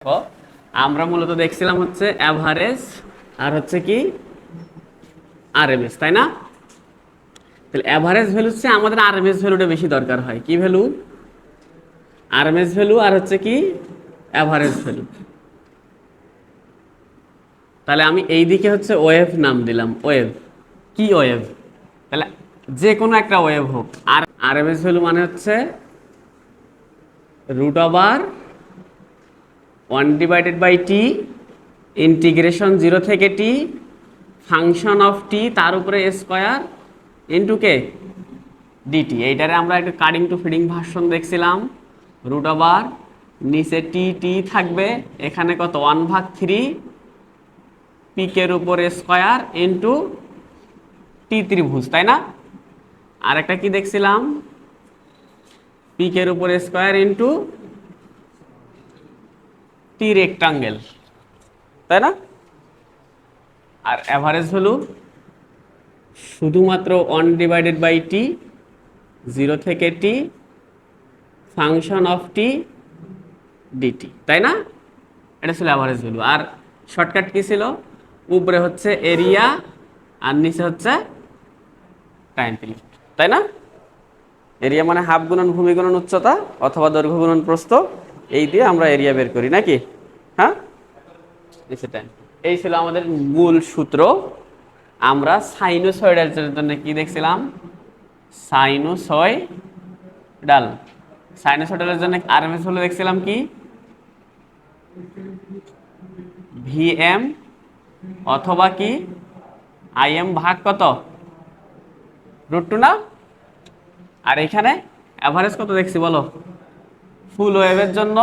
দেখো, আমরা মূলত দেখছিলাম হচ্ছে অ্যাভারেজ আর হচ্ছে কি আরএমএস, তাই না? তাহলে অ্যাভারেজ ভ্যালু হচ্ছে আমাদের আরএমএস ভ্যালুটা বেশি দরকার হয়। কি ভ্যালু? আরএমএস ভ্যালু আর হচ্ছে কি অ্যাভারেজ ভ্যালু। তাহলে আমি এই দিকে হচ্ছে ওয়েভ নাম দিলাম। ওয়েভ কি ওয়েভ? তাহলে যে কোনো একটা ওয়েভ হোক, আর আরএমএস ভ্যালু মানে হচ্ছে রুট ওভার 1/t ইন্টিগ্রেশন 0 থেকে টি ফাংশন অফ টি তার উপরে স্কোয়ার ইন্টু কে ডিটি। এইটারে আমরা একটু কাটিং টু ফিডিং ভার্সন দেখছিলাম। রুট ওভার নিচে টি টি থাকবে, এখানে কত 1/3 পিকের উপরে স্কোয়ার ইন্টু টি ত্রিভুজ, তাই না? আর একটা কি দেখছিলাম? পিকের উপরে স্কোয়ার ইন্টু টি রেক্টাঙ্গেল, তাই না? আর অ্যাভারেজ ভ্যালু শুধুমাত্র 1/t 0 থেকে টি ফাংশন অফ টি ডিটি, তাই না? এটা ছিল অ্যাভারেজ ভ্যালু। আর শর্টকাট কি ছিল? উপরে হচ্ছে এরিয়া আর নিচে হচ্ছে টাইম পিরিয়ড, তাই না? এরিয়া মানে হাফ গুণন ভূমি গুণন উচ্চতা অথবা দৈর্ঘ্য গুণন প্রস্থ, এই দিয়ে আমরা এরিয়া বের করি নাকি? হ্যাঁ, নিচে টাইম। এই ছিল আমাদের মূল সূত্র। আমরা সাইনোসয়েডের জন্য কি দেখছিলাম? সাইনোসয়েডাল। সাইনোসয়েডালের জন্য আরএমএস ভ্যালু দেখছিলাম কি? ভিএম অথবা কি আইএম ভাগ কত? √2 না? আর এখানে অ্যাভারেজ কত দেখছি বলো? ফুল ওয়েভের জন্য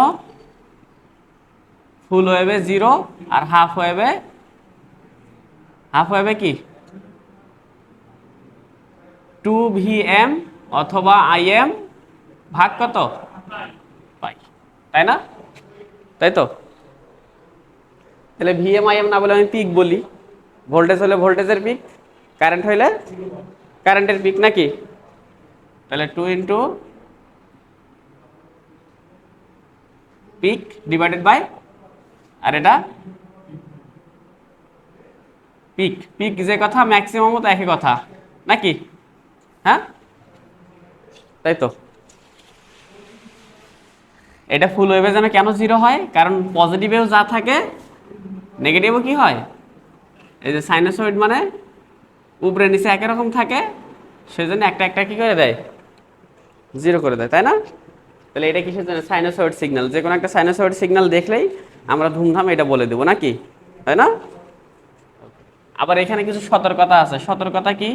ফুল ওয়েভে 0 আর হাফ ওয়েভে কি 2 VM অথবা আইএম ভাগ কত পাই, তাই না? তাই তো। তাহলে ভিএম আইএম না বলে আমি পিক বলি। ভোল্টেজ হলে ভোল্টেজের পিক, কারেন্ট হইলে কারেন্টের পিক নাকি? তাহলে 2 ইন্টু পিক ডিভাইডেড বাই, আর এটা পিক পিক যে কথা ম্যাক্সিমামও তো একই কথা নাকি? হ্যাঁ, তাই তো। এটা ফুল ওয়েভে যেন কেন 0 হয়? কারণ পজিটিভেও যা থাকে নেগেটিভও কি হয়? এই যে সাইনোসয়েড মানে উপরে নিচে একই রকম থাকে, সেজন্য একটা একটা কি করে দেয়? 0 করে দেয়, তাই না? তাহলে এটা কিসের জন্য? Sinusoid signal. যে কোনো একটা সাইনোসয়েড সিগন্যাল দেখলেই আমরা ধুমধাম এটা বলে দেবো নাকি? তাই না? আবার এখানে কিছু সতর্কতা আছে। সতর্কতা কি?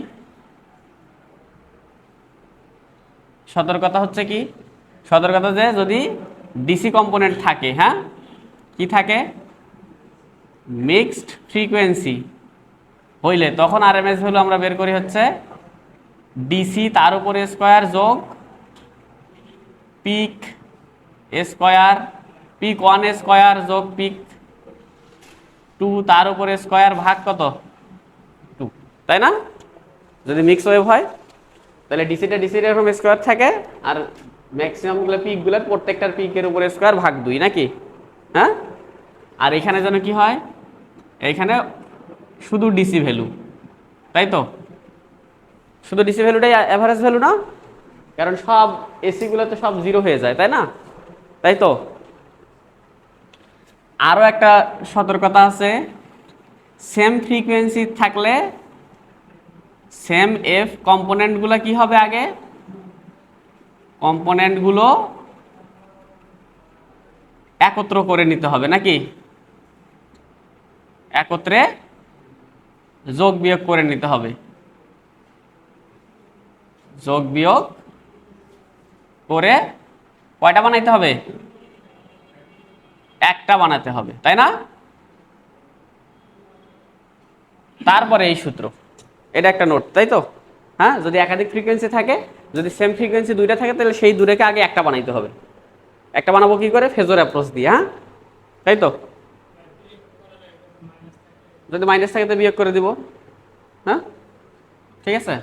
সতর্কতা হচ্ছে কি? সতর্কতা যে যদি ডিসি কম্পোনেন্ট থাকে, হ্যাঁ, কি থাকে? মিক্সড ফ্রিকোয়েন্সি হইলে তখন আরএমএস ভ্যালু আমরা বের করি হচ্ছে ডিসি তার উপরে স্কোয়ার যোগ পিক স্কোয়ার, পিক 1 স্কোয়ার যোগ পিক 2 তার উপরে স্কোয়ার ভাগ কত 2, তাই না? যদি মিক্স ওয়েভ হয় তাহলে ডিসিটা ডিসির এরকম স্কোয়ার থাকে, আর ম্যাক্সিমামগুলো পিকগুলোর প্রত্যেকটার পিকের উপরে স্কোয়ার ভাগ 2 নাকি? হ্যাঁ। আর এখানে যেন কি হয়? এইখানে শুধু ডিসি ভ্যালু, তাই তো। শুধু ডিসি ভ্যালুটাই অ্যাভারেজ ভ্যালু না? কারণ সব এসিগুলোতে সব 0 হয়ে যায়, তাই না? তাই তো। আরও একটা সতর্কতা আছে। সেম ফ্রিকোয়েন্সি থাকলে সেম এফ কম্পোনেন্টগুলো কি হবে? আগে কম্পোনেন্টগুলো একত্র করে নিতে হবে নাকি? একত্রে যোগ বিয়োগ করে নিতে হবে। যোগ বিয়োগ করে কয়টা বানাইতে হবে? একটা বানাতে হবে, তাই না? তারপরে এই সূত্র, এটা একটা নোট, তাই তো। হ্যাঁ, যদি একাধিক ফ্রিকোয়েন্সি থাকে, যদি সেম ফ্রিকোয়েন্সি দুইটা থাকে, তাহলে সেই দুটোকে আগে একটা বানাইতে হবে। একটা বানাবো কি করে? ফেজর অ্যাপ্রোচ দিয়ে, হ্যাঁ, তাই তো। যদি মাইনাস থাকে তো বিয়োগ করে দিব, হ্যাঁ, ঠিক আছে।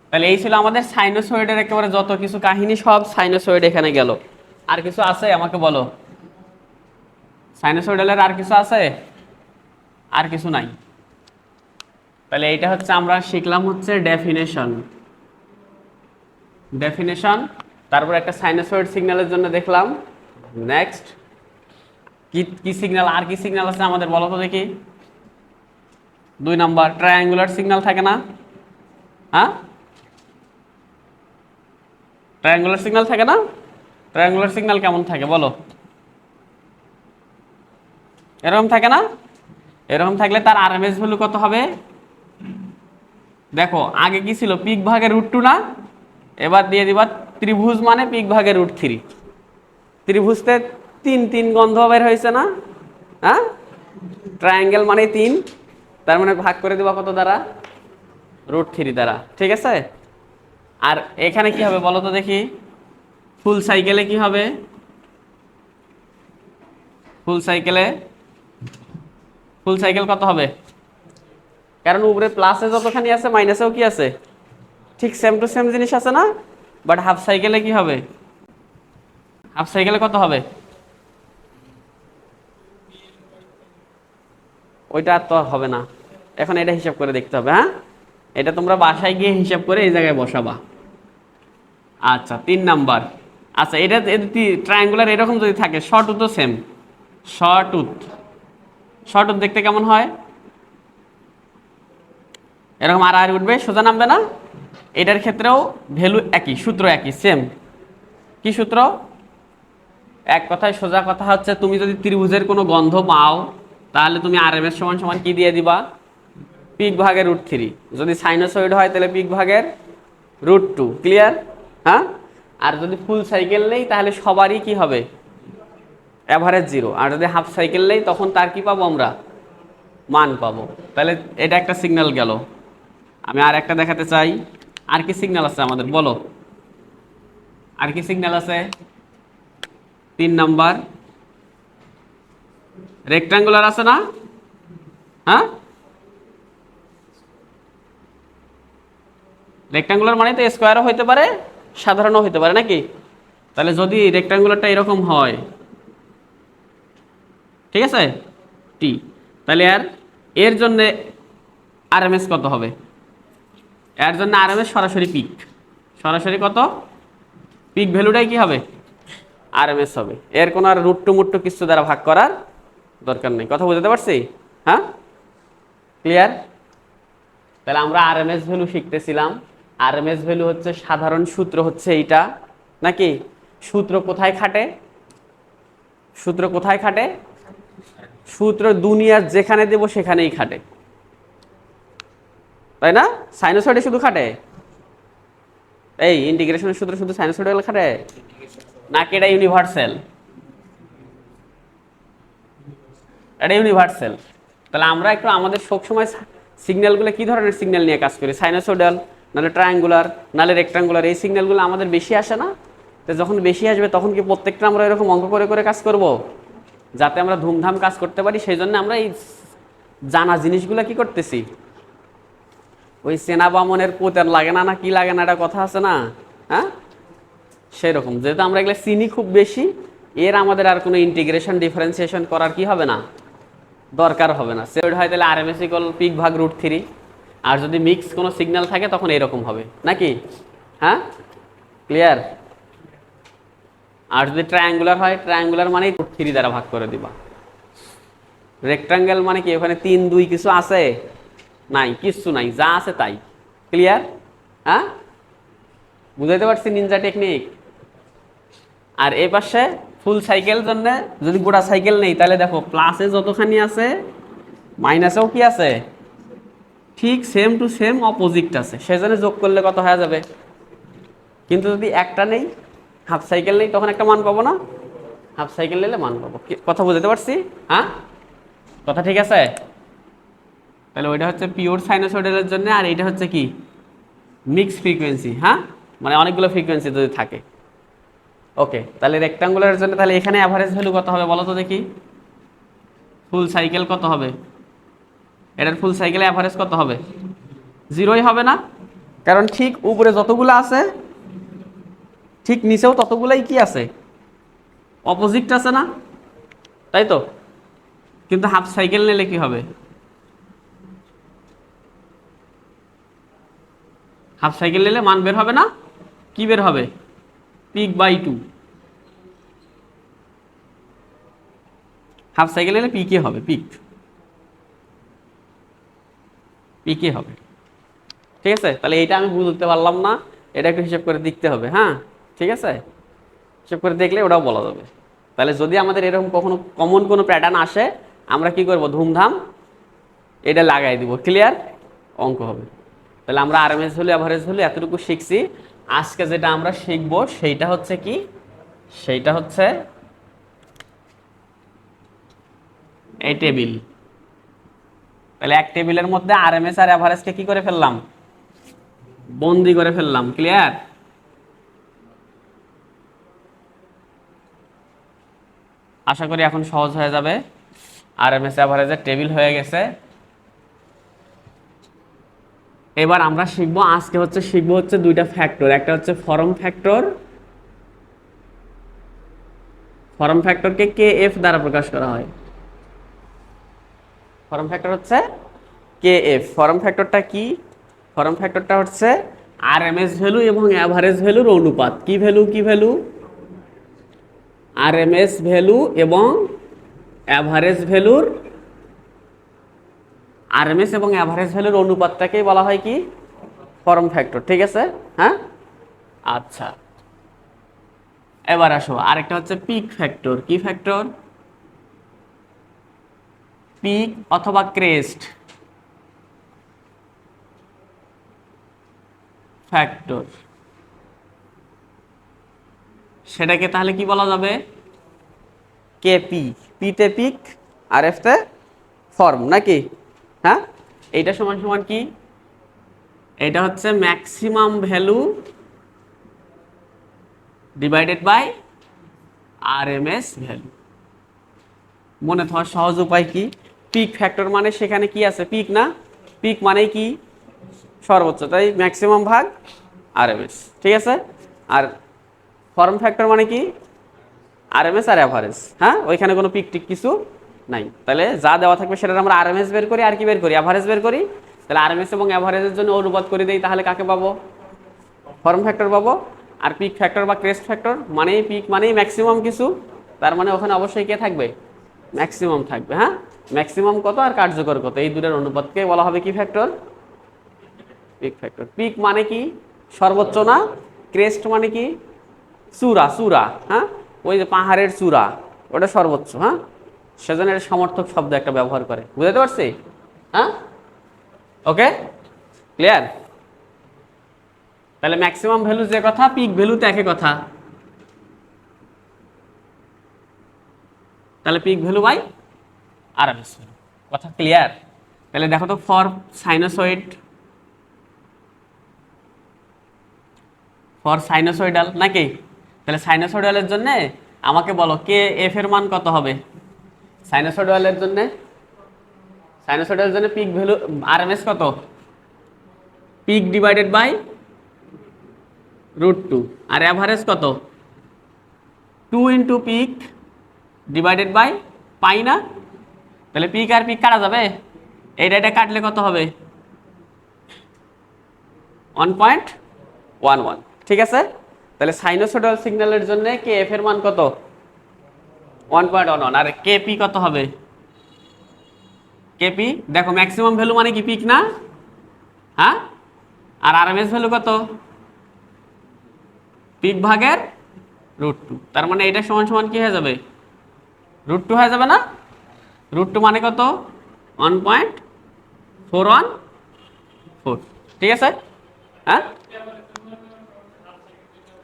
তাহলে এই ছিল আমাদের সাইনোসয়েডের একেবারে যত কিছু কাহিনী, সব সাইনোসয়েড এখানে গেল। আর কিছু আছে আমাকে বলো। সাইনোসয়েডালের আর কিছু আছে? আর কিছু নাই। তাহলে এইটা হচ্ছে আমরা শিখলাম হচ্ছে ডেফিনেশন। তারপর একটা সাইনোসয়েড সিগন্যালের জন্য দেখলাম। নেক্সট কি কি সিগন্যাল, আর কি সিগন্যাল আছে আমাদের বলো তো দেখি। 2 নাম্বার ট্রায়াঙ্গুলার সিগন্যাল থাকে না? হ্যাঁ, ট্রায়াঙ্গুলার সিগন্যাল থাকে না? ট্রায়াঙ্গুলার সিগন্যাল কেমন থাকে বলো? এরকম থাকে না? এরকম থাকলে তার আরএমএস ভ্যালু কত হবে? দেখো আগে কি ছিল, পিক ভাগে √2 না? এবার দিয়ে দিবা ত্রিভুজ মানে পিক ভাগে √3। ত্রিভুজতে 3 গন্ধ বের হয়েছে না? হ্যাঁ, ট্রায়াঙ্গেল মানে 3, তার মানে ভাগ করে দিবা কত দ্বারা? √3 দ্বারা। ঠিক আছে। আর এখানে কি হবে বলো তো দেখি, ফুল সাইকেলে কি হবে? ফুল সাইকেল কত হবে? কারণ উপরে প্লাসে যতখানি আছে মাইনাসেও কি আছে, ঠিক সেম টু সেম জিনিস আছে না? বাট হাফ সাইকেলে কি হবে? হাফ সাইকেলে কত হবে? ওইটা তো হবে না, এখন এটা হিসাব করে দেখতে হবে। হ্যাঁ, এটা তোমরা বাসায় গিয়ে হিসাব করে এই জায়গায় বসাবা। আচ্ছা 3 নাম্বার। আচ্ছা এটা ট্রায়াঙ্গুলার এরকম যদি থাকে, শর্ট উথও সেম। শর্ট উথ দেখতে কেমন হয়? এরকম আর উঠবে, সোজা নামবে না? এটার ক্ষেত্রেও ভ্যালু একই, সূত্র একই, সেম। কি সূত্র? এক কথায় সোজা কথা হচ্ছে, তুমি যদি ত্রিভুজের কোনো গন্ধ পাও তাহলে তুমি আরএমএস সমান সমান কি দিয়ে দিবা? পিক ভাগের √3। যদি সাইনোসয়েড হয় তাহলে পিক ভাগের √2। ক্লিয়ার? হ্যাঁ। আর যদি ফুল সাইকেল নেই তাহলে সবারই কি হবে? অ্যাভারেজ 0। আর যদি হাফ সাইকেল নেই তখন তার কি পাবো আমরা? মান পাবো। তাহলে এটা একটা সিগন্যাল গেল। আমি আর একটা দেখাতে চাই। আর কি সিগন্যাল আছে আমাদের বলো? আর কি সিগন্যাল আছে? 3 নাম্বার রেক্টাঙ্গুলার আছে না? হ্যাঁ, রেক্টাঙ্গুলার মানে তো স্কোয়ারও হইতে পারে, সাধারণও হইতে পারে নাকি? তাহলে যদি রেক্টাঙ্গুলারটা এরকম হয়, ঠিক আছে, টি, তাহলে এর জন্য আরএমএস কত হবে? এর জন্য আরএমএস সরাসরি পিক, সরাসরি কত? পিক ভ্যালুটাই কি হবে? আরএমএস হবে। এর কোনো আর √2 মুট্টু কিছু দ্বারা ভাগ করার দরকার নেই। কথা বুঝতে পারছি? হ্যাঁ, ক্লিয়ার? তাহলে আমরা আরএমএস ভ্যালু শিখতেছিলাম। আরএমএস ভ্যালু হচ্ছে সাধারণ সূত্র হচ্ছে এইটা নাকি? সূত্র কোথায় খাটে? সূত্র দুনিয়ার যেখানে দেব সেখানেই খাটে, তাই না? সাইনোসয়েডে শুধু খাটে? এই ইন্টিগ্রেশনের সূত্র শুধু সাইনোসয়েডে খাটে নাকি এটা ইউনিভার্সাল? এটা ইউনিভার্সাল। তাহলে আমরা একটু আমাদের সবসময় সিগন্যালগুলো কি ধরনের সিগন্যাল নিয়ে কাজ করি? সাইনোসয়েডাল, নাহলে ট্রায়াঙ্গুলার, নাহলে রেক্টাঙ্গুলার। এই সিগন্যালগুলো আমাদের বেশি আসে না? তো যখন বেশি আসবে তখন কি প্রত্যেকটা আমরা এরকম অঙ্ক করে করে কাজ করব, যাতে আমরা ধুমধাম কাজ করতে পারি? সেই জন্য আমরা এই জানা জিনিসগুলো কি করতেছি, ওই সেনা বামনের পোতের লাগে না, না কি লাগে না, একটা কথা আছে না? হ্যাঁ, সেরকম। যেহেতু আমরা এগুলো চিনি খুব বেশি, এর আমাদের আর কোনো ইন্টিগ্রেশন ডিফারেন্সিয়েশন করার কি হবে না, দরকার হবে না। সেড হয় তাহলে আরএমএস ইকুয়াল পিক ভাগ √3। আর যদি মিক্স কোনো সিগন্যাল থাকে তখন এরকম হবে নাকি? হ্যাঁ, ক্লিয়ার? আর যদি ট্রায়াঙ্গুলার হয়, ট্রায়াঙ্গুলার মানে √3 দ্বারা ভাগ করে দিবা। রেক্টাঙ্গেল মানে কি, ওখানে 3 2 কিছু আছে? নাই, কিচ্ছু নাই, যা আছে তাই। ক্লিয়ার? হ্যাঁ, বুঝাইতে পারছি নিনজা টেকনিক? আর এই পাশে ফুল সাইকেল জন্য যদি গোটা সাইকেল নেই তাহলে দেখো প্লাসে যতখানি আছে মাইনাসেও কি আছে, ঠিক সেম টু সেম অপোজিট আছে, সেজন্য যোগ করলে কত হয়ে যাবে? কিন্তু যদি একটা নেই, হাফ সাইকেল নেই, তখন একটা মান পাবো না? হাফ সাইকেল নিলে মান পাবো। কথা বুঝতে পারছি? হ্যাঁ, কথা ঠিক আছে? তাহলে ওইটা হচ্ছে পিওর সাইনোসয়েডালের জন্য, আর এইটা হচ্ছে কি, মিক্স ফ্রিকোয়েন্সি। হ্যাঁ, মানে অনেকগুলো ফ্রিকোয়েন্সি যদি থাকে। ওকে, তাহলে রেক্টাঙ্গুলারের জন্য তাহলে এখানে অ্যাভারেজ ভ্যালু কত হবে বলো তো দেখি? ফুল সাইকেল কত হবে? এটার ফুল সাইকেলে অ্যাভারেজ কত হবে? 0ই হবে না? কারণ ঠিক উপরে যতগুলো আছে ঠিক নিচেও ততগুলাই কি আছে, অপোজিট আছে না? তাই তো? কিন্তু হাফ সাইকেল নিলে কি হবে? হাফ সাইকেল নিলে মান বের হবে না? কি বের হবে? Pick by 2। হাফ সাইকেল নিলে পিকে হবে, পিকে হবে। ঠিক আছে, তাহলে এইটা আমি বুঝতে পারলাম না, এটা একটু হিসাব করে দেখতে হবে। হ্যাঁ, ঠিক আছে, হিসাব করে দেখলে ওটাও বলা যাবে। তাহলে যদি আমাদের এরকম কখনো কমন কোনো প্যাটার্ন আসে, আমরা কি করব? ধুমধাম এটা লাগাই দিব, ক্লিয়ার, অঙ্ক হবে। তাহলে আমরা আরএমএস ভ্যালু, এভারেজ ভ্যালু এতটুকু শিখছি। আজকে যেটা আমরা শিখব সেইটা হচ্ছে কি? সেইটা হচ্ছে এই টেবিল। তাহলে এক টেবিলের মধ্যে আরএমএস আর এভারেজকে কি করে ফেললাম? বন্দি করে ফেললাম, ক্লিয়ার। আশা করি এখন সহজ হয়ে যাবে। আরএমএস এভারেজের টেবিল হয়ে গেছে। এবার আমরা শিখবো, আজকে শিখবো দুইটা ফ্যাক্টর। একটা হচ্ছে ফর্ম ফ্যাক্টর। ফর্ম ফ্যাক্টরকে কে এফ দ্বারা প্রকাশ করা হয়। ফর্ম ফ্যাক্টর হচ্ছে কে এফ। ফর্ম ফ্যাক্টরটা কি? ফর্ম ফ্যাক্টরটা হচ্ছে আরএমএস ভ্যালু এবং এভারেজ ভ্যালুর অনুপাত। কি ভ্যালু? কি ভ্যালু? আরএমএস ভ্যালু এবং এভারেজ ভ্যালুর, আরএমএস এবং এভারেজ ভ্যালুর অনুপাতটাকেই বলা হয় কি? Form factor. ঠিক আছে, হ্যাঁ, আচ্ছা। এবার আসো, আরেকটা হচ্ছে পিক ফ্যাক্টর। কি ফ্যাক্টর? পিক অথবা ক্রেস্ট ফ্যাক্টর। সেটাকে তাহলে কি বলা যাবে? কেপি। পিতে পিক আর এফতে ফর্ম, নাকি? হ্যাঁ, এইটা সমান সমান কি? এটা হচ্ছে maximum value divided by RMS value. মনে থাকার সহজ উপায় কি? পিক ফ্যাক্টর মানে সেখানে কি আছে? পিক না? পিক মানে কি? সর্বোচ্চ, তাই ম্যাক্সিমাম ভাগ আরএমএস। ঠিক আছে, আর ফর্ম ফ্যাক্টর মানে কি? আরএমএস আর এভারেজ। হ্যাঁ, ওইখানে কোনো পিক টিক কিছু নাই। তাহলে যা দেওয়া থাকবে সেটা আমরা আরএমএস বের করি, আর কি বের করি? এভারেজ বের করি। তাহলে আরএমএস এবং এভারেজের জন্য অনুপাত করে দেই, তাহলে কাকে পাবো? ফর্ম ফ্যাক্টর পাবো। আর পিক ফ্যাক্টর বা ক্রেস্ট ফ্যাক্টর মানেই পিক মানেই ম্যাক্সিমাম কিছু, তার মানে ওখানে অবশ্যই কে থাকবে? ম্যাক্সিমাম থাকবে। হ্যাঁ, ম্যাক্সিমাম কত আর কার্যকর কত, এই দুটোর অনুপাতকে বলা হবে কি ফ্যাক্টর? Peak factor. পিক মানে কি? সর্বোচ্চ না? ক্রেস্ট মানে কি? চূড়া, চূড়া। হ্যাঁ, ওই যে পাহাড়ের চূড়া, ওটা সর্বোচ্চ। হ্যাঁ, সেজন্য এটা সমর্থক শব্দ একটা ব্যবহার করে, বুঝতে পারছি? হ্যাঁ, ওকে, ক্লিয়ার। তাহলে ম্যাক্সিমাম ভ্যালু যে কথা, পিক ভ্যালুতে একই কথা। তাহলে peak value by RMS value, কথা ক্লিয়ার? তাহলে দেখো তো, ফর সাইনোসয়েড, ফর সাইনোসয়েডাল, নাকি? তাহলে সাইনোসয়েডালের জন্য আমাকে বলো কে এফ এর মান কত হবে? সাইনোসয়েডালের জন্য, সাইনোসয়েডালের জন্য পিক ভ্যালু আরএমএস কত? Peak divided by √2। আর এভারেজ কত? 2 into peak divided by pi, না? তাহলে পিক আর পিক কাটা যাবে, এটা কাটলে কত হবে? 1.11। ঠিক আছে, তাহলে সাইনোসয়েডাল সিগন্যালের জন্য কে এফ এর মান কত? 1.11। আর কেপি কত হবে? কেপি দেখো, ম্যাক্সিমাম ভ্যালু মানে কি? পিক না? হ্যাঁ, আর আরএমএস ভ্যালু কত? পিক ভাগের √2। তার মানে এটা সমান সমান কি হয়ে যাবে? √2 হয়ে যাবে না? √2 মানে কত? 1.414। ঠিক আছে, হ্যাঁ,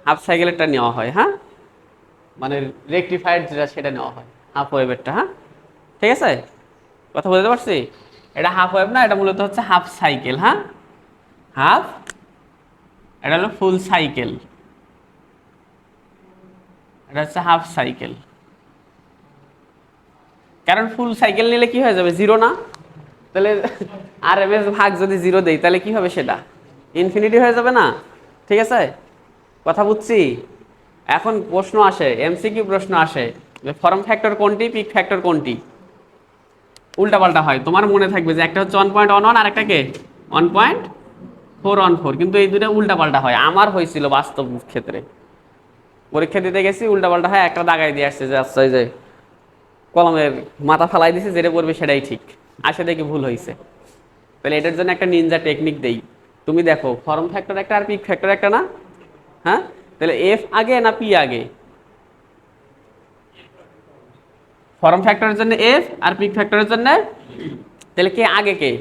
হাফ সাইকেলেরটা নেওয়া হয়। হ্যাঁ, মানে রেকটিফাইড যেটা সেটা নেওয়া হয়, হাফ ওয়েভেরটা। হ্যাঁ, ঠিক আছে, কথা বলতে পারছি? এটা হাফ ওয়েভ না, এটা মূলত হচ্ছে হাফ সাইকেল। হ্যাঁ, হাফ, এটা হলো ফুল সাইকেল, এটা হচ্ছে হাফ সাইকেল। কারণ ফুল সাইকেল নিলে কি হয়ে যাবে? জিরো না? তাহলে আরএমএস ভাগ যদি জিরো দেই তাহলে কি হবে? সেটা ইনফিনিটি হয়ে যাবে না? ঠিক আছে, কথা বুঝছি? এখন প্রশ্ন আসে, এমসিকিউ প্রশ্ন আসে যে ফর্ম ফ্যাক্টর কোনটি, পিক ফ্যাক্টর কোনটি? উল্টাপাল্টা হয়, তোমার মনে থাকবে যে একটা হচ্ছে 1.11 আর একটা কে 1.414, কিন্তু এই দুটো উল্টাপাল্টা হয়। আমার হয়েছিল বাস্তব ক্ষেত্রে, পরীক্ষা দিতে গেছি উল্টাপাল্টা হয়, একটা দাগাই দিয়ে আসছে যে আচ্ছা এই যে কলমের মাথা ফালাই দিছে, যেটা পড়বে সেটাই ঠিক, আসে দেখি ভুল হয়েছে। তাহলে এটার জন্য একটা নিনজা টেকনিক দেই। তুমি দেখো ফর্ম ফ্যাক্টর একটা আর পিক ফ্যাক্টর একটা না, হ্যাঁ? তাহলে এফ আগে না পি আগে? ফর্ম ফ্যাক্টরের জন্য এফ আর পিক ফ্যাক্টরের জন্য, তাহলে কে আগে কে?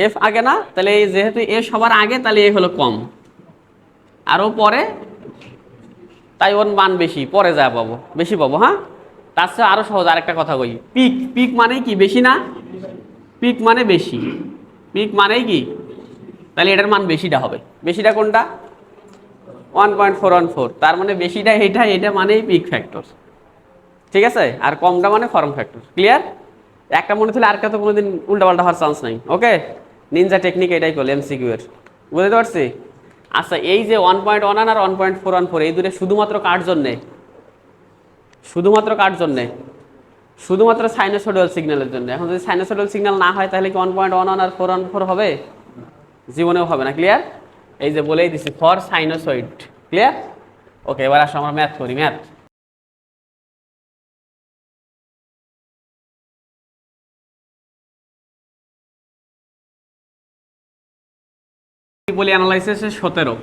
এফ আগে না? তাহলে এই যেহেতু এ সবার আগে, তাহলে এ হলো কম, আরও পরে, তাই ওর মান বেশি, পরে যা পাবো বেশি পাবো। হ্যাঁ, তার চেয়ে আরো সহজ আরেকটা কথা কই, পিক, পিক মানে কি বেশি না? পিক মানে বেশি, পিক মানেই কি? তাহলে এটার মান বেশিটা হবে। বেশিটা কোনটা? 1.414, তার মানে বেশিটা এটা, এটা মানেই পিক ফ্যাক্টর, ঠিক আছে? আর কমটা মানে ফর্ম ফ্যাক্টর। ক্লিয়ার? একটা মনে থাকলে আরেকটা তো কোনোদিন উল্টাপাল্টা হওয়ার চান্স নাই। ওকে, নিনজা টেকনিক এটাই করলে এমসিকিউ এর, বুঝতে পারছি? আচ্ছা, এই যে 1.11 আর 1.414 এই দুটো শুধুমাত্র কার জন্যে? শুধুমাত্র কার জন্যে? শুধুমাত্র সাইনোসয়েডাল সিগন্যালের জন্য। এখন যদি সাইনোসয়েডাল সিগন্যাল না হয় তাহলে কি 1.11 আর 414 হবে? জীবনেও হবে না। ক্লিয়ার? এই যে বলেই দিছি ফর সাইনোসয়েড। ক্লিয়ার? ওকে, এবার আসো আমরা ম্যাথ করি। ম্যাথ বলি, অ্যানালাইসিস 17,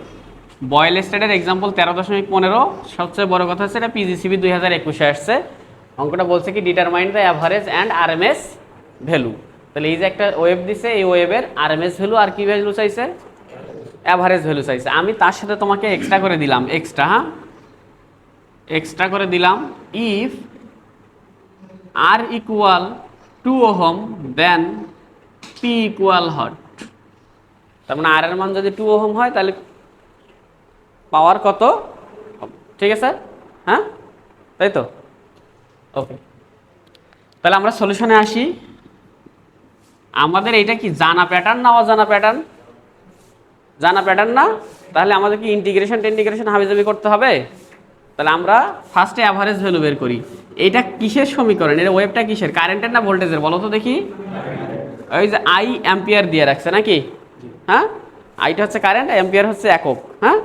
বয়েল স্টেটের এক্সাম্পল 13.15। সবচেয়ে বড় কথা হচ্ছে এটা পিজিসিবি 2021-এ আসছে। অঙ্কটা বলছে কি determine the average and RMS value. তাহলে এই যে একটা ওয়েভ দিছে, এই ওয়েভের আরএমএস ভ্যালু আর কি ভ্যালু চাইছে? অ্যাভারেজ ভ্যালু চাইছে। আমি তার সাথে তোমাকে এক্সট্রা করে দিলাম, এক্সট্রা, হ্যাঁ এক্সট্রা করে দিলাম, if R equal 2 ohm then P equal hot. তার মানে আর এর মান যদি 2 ওহম হয় তাহলে পাওয়ার কত? ঠিক আছে, হ্যাঁ তাই তো? ওকে, তাহলে আমরা সলিউশনে আসি। আমাদের এটা কি জানা প্যাটার্ন না অজানা প্যাটার্ন? জানা প্যাটার্ন না? তাহলে আমাদের কি ইন্টিগ্রেশন হাবিজাবি করতে হবে? তাহলে আমরা ফার্স্টে অ্যাভারেজ ভ্যালু বের করি। এইটা কিসের সমীকরণ? এটা ওয়েভটা কিসের, কারেন্টের না ভোল্টেজের বলো তো দেখি? ওই যে আই অ্যাম্পিয়ার দিয়ে রাখছে নাকি? হ্যাঁ, আইটা হচ্ছে কারেন্ট, অ্যাম্পিয়ার হচ্ছে একক। হ্যাঁ,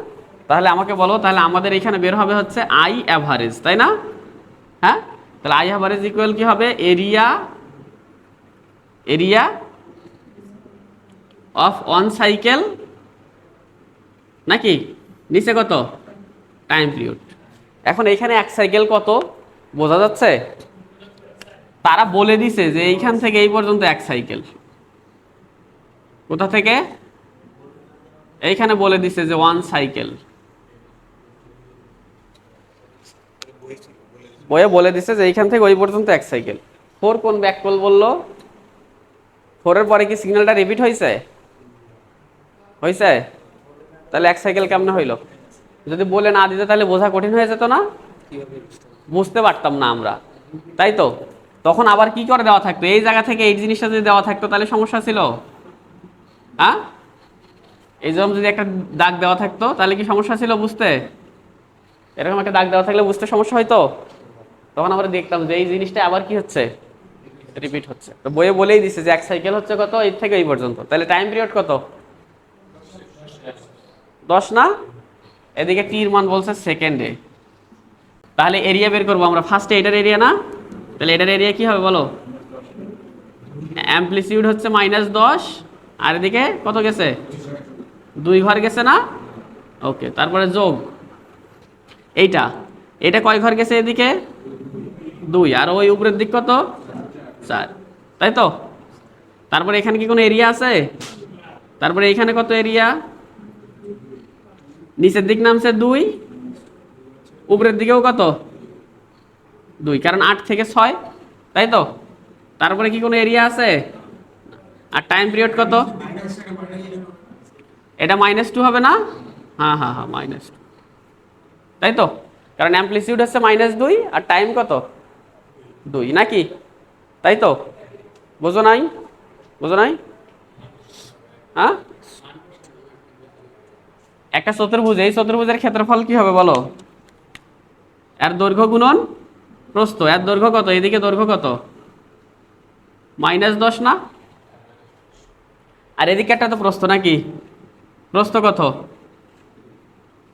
তাহলে আমাকে বলো, তাহলে আমাদের এখানে বের হবে হচ্ছে আই অ্যাভারেজ, তাই না? হ্যাঁ, তাহলে আই অ্যাভারেজ ইকুয়াল কি হবে? Area, area of one cycle নাকি? নিচে কত? Time period. এখন এইখানে এক সাইকেল কত বোঝা যাচ্ছে? তারা বলে দিছে যে এইখান থেকে এই পর্যন্ত এক সাইকেল। কোথা থেকে? এইখানে বলে দিছে যে ওয়ান সাইকেল, বইয়ে বলে দিছে যে এইখান থেকে ওই পর্যন্ত এক সাইকেল। 4 কোন ব্যাককল বললো? 4 এর পরে কি সিগন্যালটা রিপিট হয়েছে? হয়েছে? তাহলে এক সাইকেল কেমনে হইলো? যদি বলে না দিতে তাহলে বোঝা কঠিন হয়ে যেত না? বুঝতে পারতাম না আমরা, তাই তো? তখন আবার কি করে দেওয়া থাকতো? এই জায়গা থেকে এই জিনিসটা যদি দেওয়া থাকতো তাহলে সমস্যা ছিল? হ্যাঁ, এই যেরকম যদি একটা দাগ দেওয়া থাকতো তাহলে কি সমস্যা ছিল বুঝতে? এরকম একটা দাগ দেওয়া থাকলে বুঝতে সমস্যা হয়তো? তখন আমরা দেখতাম যে এই জিনিসটা আবার কি হচ্ছে? রিপিট হচ্ছে। তো বইয়ে বলেই দিছে যে এক সাইকেল হচ্ছে কত? এই থেকে এই পর্যন্ত। তাহলে টাইম পিরিয়ড কত? 10 না? এদিকে টির মান বলছে সেকেন্ডে। তাহলে এরিয়া বের করবো আমরা ফার্স্টে, এটার এরিয়া না? তাহলে এটার এরিয়া কি হবে বলো? অ্যাম্প্লিটিউড হচ্ছে -10, আর এদিকে কত গেছে? 2 ঘর গেছে না? ওকে, তারপরে যোগ এইটা, এটা কয় ঘর গেছে এদিকে? 2, আর ওই উপরের দিক কত? 4, তাই তো? তারপরে এখানে কি কোনো এরিয়া আছে? তারপরে এখানে কত এরিয়া? নিচের দিক নামছে 2, উপরের দিকেও কত? 2, কারণ 8 থেকে 6, তাই তো? তারপরে কি কোনো এরিয়া আছে? আর টাইম পিরিয়ড কত? এটা -2 হবে না? হ্যাঁ হ্যাঁ হ্যাঁ, -2, তাই তো? কারণ অ্যাম্প্লিটিউড হচ্ছে -2 আর টাইম কত? 2 নাকি? তাই তো? বোঝো নাই? বোঝো নাই? হ্যাঁ, একটা চতুর্ভুজ, এই চতুর্ভুজের ক্ষেত্রফল কি হবে বলো? এর দৈর্ঘ্য গুণন প্রস্থ। এর দৈর্ঘ্য কত? এদিকে দৈর্ঘ্য কত? -10 না? আর এদিকে একটা তো প্রস্থ নাকি? প্রস্থ কত?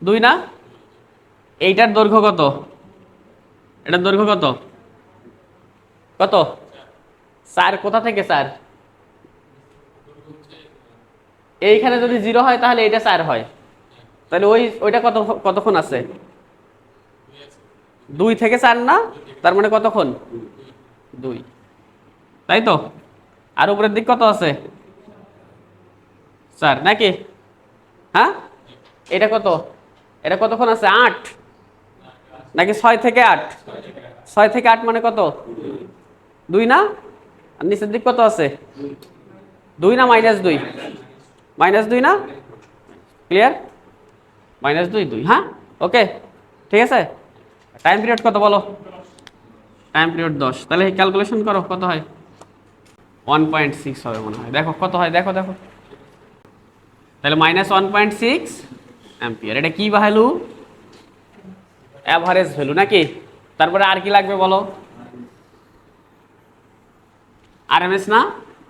2 না? এইটার দৈর্ঘ্য কত? এটার দৈর্ঘ্য কত? কত? 4 কোথা থেকে 4? এইখানে যদি 0 হয় তাহলে এটা 4 হয়, তাহলে ওইটা কতক্ষণ আছে? 2 থেকে 4 না? তার মানে কতক্ষণ? 2, তাই তো? আর উপরের দিক কত আছে? 4 নাকি? হ্যাঁ, এটা কত? এটা কতক্ষণ আছে? 8 নাকি 6 থেকে 8? 6 থেকে 8 মানে কত? 2 না? আর নিচের দিক কত আছে? 2 না -2? -2 না? ক্লিয়ার? -2, 2, হ্যাঁ, ওকে, ঠিক আছে। টাইম পিরিয়ড কত বলো? টাইম পিরিয়ড 10, তাহলে ক্যালকুলেশন করো কত হয়? 1.6 হবে মনে হয়, দেখো কত হয়, দেখো দেখো। তাহলে -1.6 অ্যাম্পিয়ার, এটা কি ভ্যালু? অ্যাভারেজ ভ্যালু নাকি? তারপরে আর কি লাগবে বলো? আরএমএস না?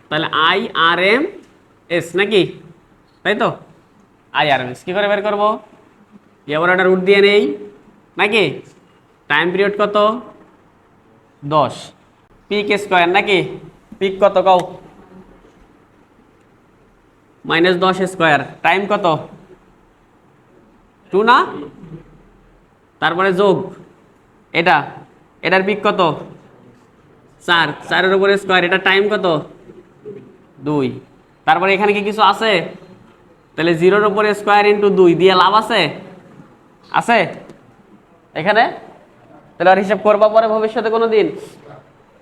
তাহলে IRMS নাকি? তাই তো? IRMS কি করে বের করবো? এবার একটা রুট দিয়ে নেই নাকি? টাইম পিরিয়ড কত? 10। পিক স্কোয়ার নাকি? পিক কত কও? -10 স্কোয়ার। টাইম কত? 2 না? তারপরে যোগ এটার পিক কত? 4, 4-এর উপরে স্কোয়ার, এটা টাইম কত? 2। তারপরে এখানে কি কিছু আছে? তাহলে 0-এর উপরে স্কোয়ার ইন্টু 2 দিয়ে লাভ আছে? আছে এখানে? তাহলে আর হিসাব করবা পরে ভবিষ্যতে কোনো দিন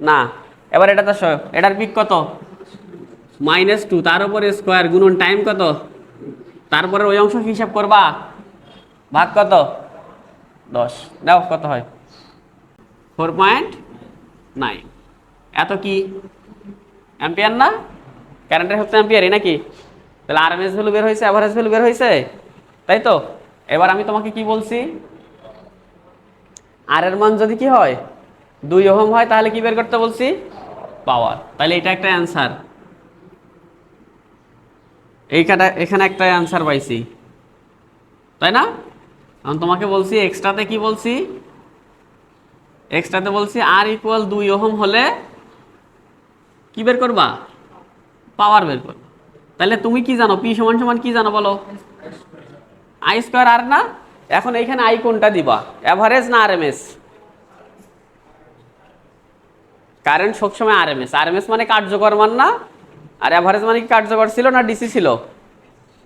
না। এবার এটা তো এটার পিক কত? -2, তার উপরে স্কোয়ার গুণন টাইম কত? তারপরে ওই অংশ হিসাব করবা, ভাগ কত? 10, দাও কত হয়? 4.9। এত কি অ্যাম্পিয়ার না? কারেন্টের হচ্ছে অ্যাম্পিয়ারই নাকি? তাহলে আরএমএস ভ্যালু বের হয়েছে, অ্যাভারেজ ভ্যালু বের হয়েছে, তাই তো? এবার আমি তোমাকে কি বলছি? আর এর মান যদি কি হয় 2 ওহম হয় তাহলে কি বের করতে বলছি? পাওয়ার। তাহলে এটা একটা অ্যান্সার, এখানে একটা অ্যান্সার পাইছি, তাই না? এখন তোমাকে বলছি এক্সট্রাতে কি বলছি? এক্সট্রাতে বলছি আর ইকুয়াল 2 ওহম হলে কি বের করবা? পাওয়ার বের করবা। তাহলে তুমি কি জানো? পি সমান সমান কি জানো বলো? আই স্কোয়ার আর না? এখন এইখানে আই কোনটা দিবা, অ্যাভারেজ না আরএমএস? কারেন্ট সবসময় আরএমএস, আরএমএস মানে কার্যকর মান না? আর অ্যাভারেজ মানে কি কার্যকর ছিল না ডিসি ছিল?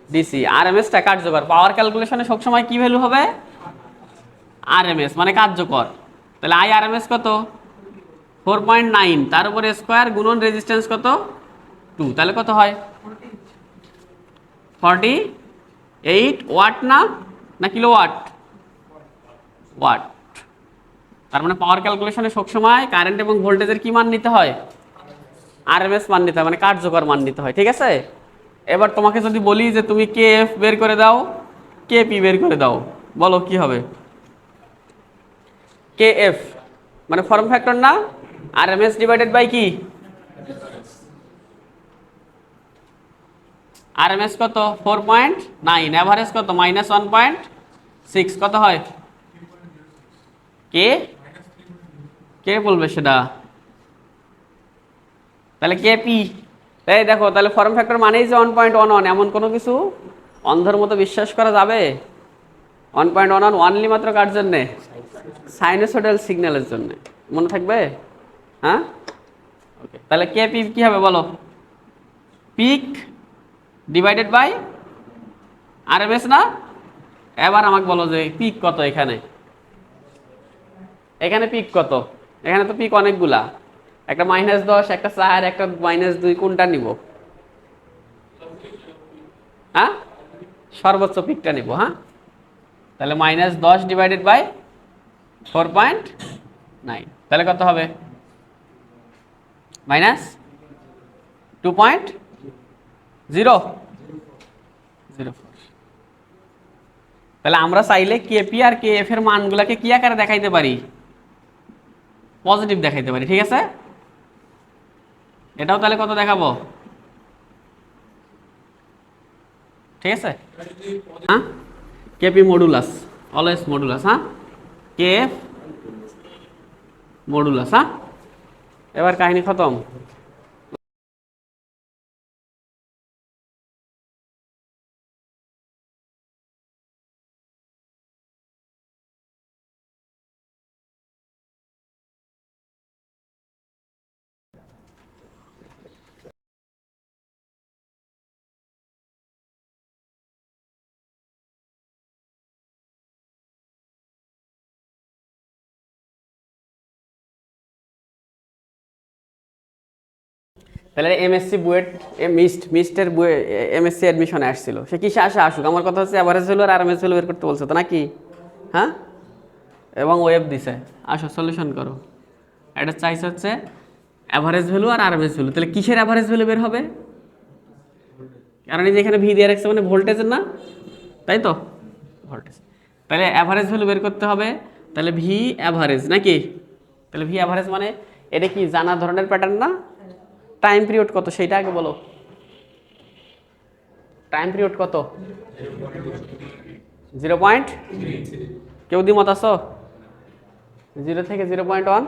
ডিসি। আরএমএসটা কার্যকর। পাওয়ার ক্যালকুলেশনে সবসময় কি ভ্যালু হবে? আরএমএস মানে কার্যকর। তাহলে আই আরএমএস কত? 4.9, তার উপরে স্কোয়ার গুণন রেজিস্ট্যান্স কত? 2, তাহলে কত হয়? 48 ওয়াট না কিলোওয়াট? ওয়াট। তার মানে পাওয়ার ক্যালকুলেশনে সবসময় কারেন্ট এবং ভোল্টেজের কি মান নিতে হয়? আরএমএস মান নিতে হয়, মানে কার্যকর মান নিতে হয়, ঠিক আছে? এবার তোমাকে যদি বলি যে তুমি কেএফ বের করে দাও, কেপি বের করে দাও, বলো কি হবে? কেএফ মানে ফর্ম ফ্যাক্টর না? আরএমএস ডিভাইডেড বাই কি? আরএমএস কত? 4.9, এভারেজ কত? -1.6, কত হয়? কে বলবে সেটা? তাহলে কেপি, এই দেখো, তাহলে ফর্ম ফ্যাক্টর মানেই যে 1.11, এমন কোনো কিছু অন্ধের মতো বিশ্বাস করা যাবে? 1.11 ওয়ানলি মাত্র কার জন্যে? সাইনোসয়েডাল সিগন্যালের জন্য, মনে থাকবে? হ্যাঁ, ওকে। তাহলে কেপি কি হবে বলো? পিক ডিভাইডেড বাই আরএমএস না? এবার আমাকে বলো যে পিক কত এখানে? এখানে পিক কত? এখানে তো পিক অনেকগুলা, একটা -10, একটা 4, একটা -2, কোনটা নিব? হ্যাঁ, সর্বোচ্চ পিকটা নিব। হ্যাঁ, তাহলে -10 ডিভাইডেড বাই 4.9, তাহলে কত হবে? -2.004। তাহলে আমরা চাইলে কেপি আর কেএফ এর মানগুলোকে কি আকারে দেখাইতে পারি? পজিটিভ দেখাইতে পারি, ঠিক আছে? এটাও তাহলে কত দেখাবো? ঠিক আছে, হ্যাঁ কেপি মডুলাস, অলওয়েজ মডুলাস, হ্যাঁ কেএফ মডুলাস, হ্যাঁ এবার কাহিনী খতম। তাহলে এমএসসি বুয়েট মিস্টের এমএসসি অ্যাডমিশনে আসছিল, সে কিসে আসুক, আমার কথা হচ্ছে অ্যাভারেজ ভ্যালু আর আরএমএস ভ্যালু বের করতে বলছে তো নাকি, হ্যাঁ এবং ওয়েব দিছে, আসো সলিউশন করো। এটা চাইছে হচ্ছে অ্যাভারেজ ভ্যালু আর আরএমএস ভ্যালু, তাহলে কিসের অ্যাভারেজ ভ্যালু বের হবে? কারণ এই যে এখানে ভি দিয়ে রাখছে মানে ভোল্টেজের না, তাই তো ভোল্টেজ, তাহলে অ্যাভারেজ ভ্যালু বের করতে হবে, তাহলে ভি অ্যাভারেজ নাকি, তাহলে ভি অ্যাভারেজ মানে এটা কি জানা ধরনের প্যাটার্ন না? টাইম পিরিয়ড কত সেইটা আগে বলো, টাইম পিরিয়ড কত? 0. কেউ দ্বিমত আছো? 0 থেকে 0.1,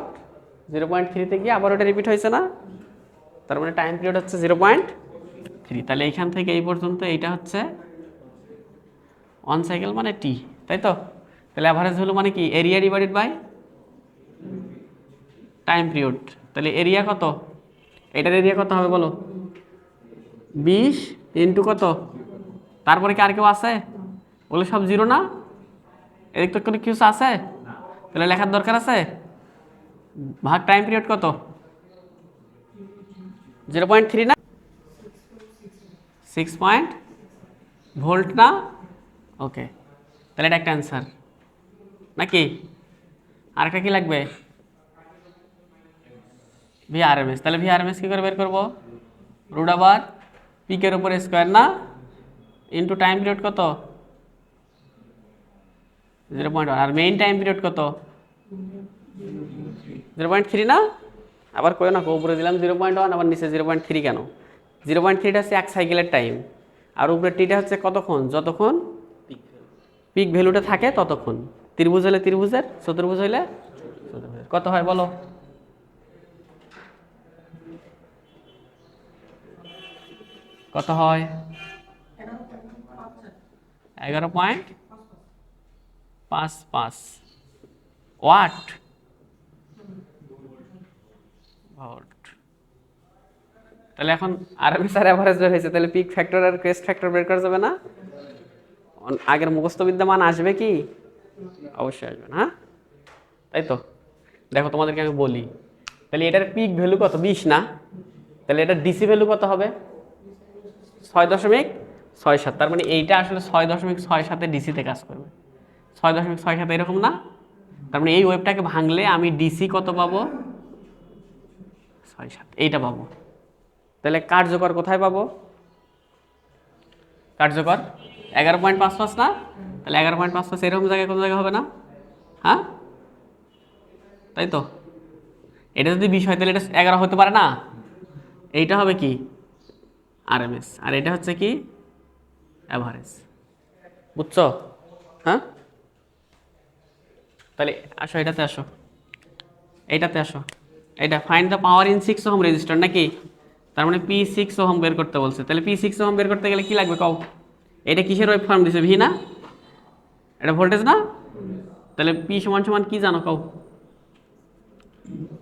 0.3 গিয়ে আবার ওটা রিপিট হয়েছে না, তার মানে টাইম পিরিয়ড হচ্ছে 0.3। তাহলে এইখান থেকে এই পর্যন্ত এইটা হচ্ছে 1 সাইকেল মানে টি, তাই তো? তাহলে অ্যাভারেজ ভ্যালু মানে কি area divided by time period, তাহলে এরিয়া কত, এটার এরিয়া কত হবে বলো? 20 ইন্টু কত, তারপরে কি আর কেউ আছে? বলে সব জিরো না, এদিক তো কোনো কিছু আছে, তাহলে লেখার দরকার আছে, ভাগ টাইম পিরিয়ড কত? 0.3 না, 6 পয়েন্ট ভোল্ট না, ওকে তাহলে এটা একটা অ্যান্সার নাকি? আরেকটা কি লাগবে? ভিআরএমএস, তাহলে ভিআরএমএস কি করে বের করবো? রুট আবার পিকের উপরে স্কোয়ার না, ইন্টু টাইম পিরিয়ড কত? 0.1, আর মেইন টাইম পিরিয়ড কত? 0.3 না, আবার কই না উপরে দিলাম 0.1, আবার নিচে 0.3 কেন? 0.3টা হচ্ছে এক সাইকেলের টাইম, আর উপরে টিটা হচ্ছে কতক্ষণ, যতক্ষণ পিক ভ্যালুটা থাকে ততক্ষণ। ত্রিভুজ হলে ত্রিভুজের, চতুর্ভুজ হইলে চতুর্ভুজের। কত হয় বলো? কত হয়? 11.55 ওয়াট ভোল্ট। তাহলে এখন আরএমএস আর এভারেজ বের হয়েছে, তাহলে পিক ফ্যাক্টর আর ক্রেস্ট ফ্যাক্টর বের করা যাবে না? আগের মুখস্থ বিদ্যমান আসবে কি? অবশ্যই আসবে না, হ্যাঁ তাই তো। দেখো তোমাদেরকে আমি বলি, তাহলে এটার পিক ভ্যালু কত? 20 না, তাহলে এটার ডিসি ভ্যালু কত হবে? 6.67। তার মানে এইটা আসলে 6.67 ডিসিতে কাজ করবে, 6.67 এরকম না? তার মানে এই ওয়েবটাকে ভাঙলে আমি ডিসি কত পাবো? 6.7 এইটা পাবো। তাহলে কার্যকর কোথায় পাবো? কার্যকর 11.55 না, তাহলে 11.55 এরকম জায়গায় কোনো জায়গায় হবে না, হ্যাঁ তাই তো। এটা যদি 20 হয় তাহলে এটা 11 হতে পারে না, এইটা হবে কি আরএমএস, আর এটা হচ্ছে কি অ্যাভারেজ, বুঝছো? হ্যাঁ তাহলে আসো এটাতে আসো, এইটাতে আসো, এটা find the power in 6 ohm register নাকি, তার মানে P6 ওহম বের করতে বলছে, তাহলে P6 ওহম বের করতে গেলে কি লাগবে কও? এটা কিসের ওয়েব ফর্ম দিছে? ভি না, এটা ভোল্টেজ না, তাহলে P সমান সমান কি জানো কও?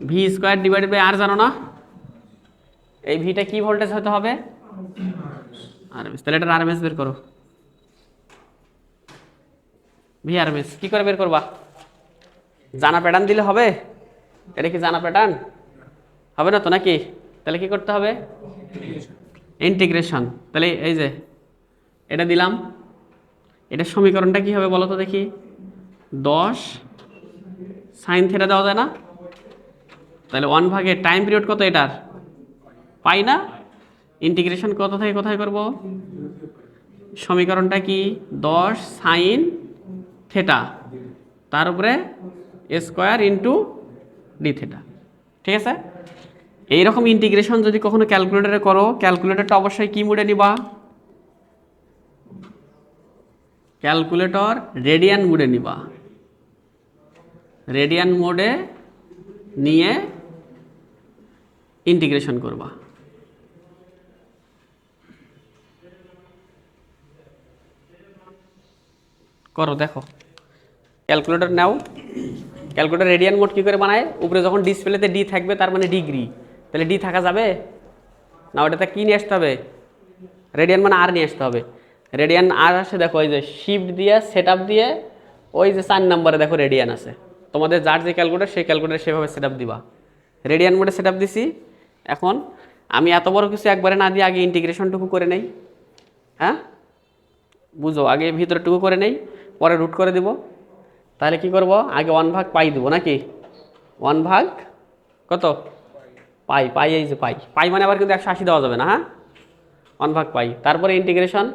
ভি স্কোয়ার ডিভাইডেড বাই আর জানো না, এই ভিটা কি ভোল্টেজ হতে হবে? আরএমএস, তাহলে এটা আরএমএস বের করো। ভি আরএমএস কি করে বের করবা? জানা প্যাটার্ন দিলে হবে? এটা কি জানা প্যাটার্ন হবে না তো নাকি? তাহলে কি করতে হবে? ইন্টিগ্রেশন। তাহলে এই যে এটা দিলাম, এটার সমীকরণটা কি হবে বলো তো দেখি? 10 সাইন থিটা দেওয়া যায় না, তাহলে 1 ভাগে টাইম পিরিয়ড কত এটার পাই না, ইন্টিগ্রেশন কত থেকে কোথায় করব? সমীকরণটা কি? 10 সাইন থিটা তার উপরে স্কোয়ার ইন্টু ডি থিটা, ঠিক আছে। এইরকম ইন্টিগ্রেশন যদি কখনো ক্যালকুলেটরে করো, ক্যালকুলেটরটা অবশ্যই কি মোডে নিবা? ক্যালকুলেটর রেডিয়ান মোডে নিবা। রেডিয়ান মোডে নিয়ে ইন্টিগ্রেশন করবা। করো দেখো, ক্যালকুলেটর নাও। ক্যালকুলেটর রেডিয়ান মোড কী করে বানায়? উপরে যখন ডিসপ্লেতে ডি থাকবে তার মানে ডিগ্রি, তাহলে ডি থাকা যাবে না? ওটাতে কী নিয়ে আসতে হবে? রেডিয়ান মানে আর নিয়ে আসতে হবে। রেডিয়ান আর আসে দেখো, ওই যে শিফট দিয়ে সেট আপ দিয়ে ওই যে 4 নম্বরে দেখো রেডিয়ান আছে। তোমাদের যার যে ক্যালকুলেটর সেই ক্যালকুলেটর সেভাবে সেট আপ দিবা। রেডিয়ান মোডে সেট আপ দিছি। এখন আমি এত বড় কিছু একবারে না দিয়ে আগে ইন্টিগ্রেশনটুকু করে নেই। হ্যাঁ বুঝো, আগে ভিতরটুকু করে নেই, পরে রুট করে দিব। তাহলে কি করব? আগে 1/পাই দেবো নাকি? 1 কত? পাই। পাই, এই যে পাই। পাই মানে আবার কিন্তু 180 দেওয়া যাবে না। হ্যাঁ, 1/পাই। তারপরে ইন্টিগ্রেশন,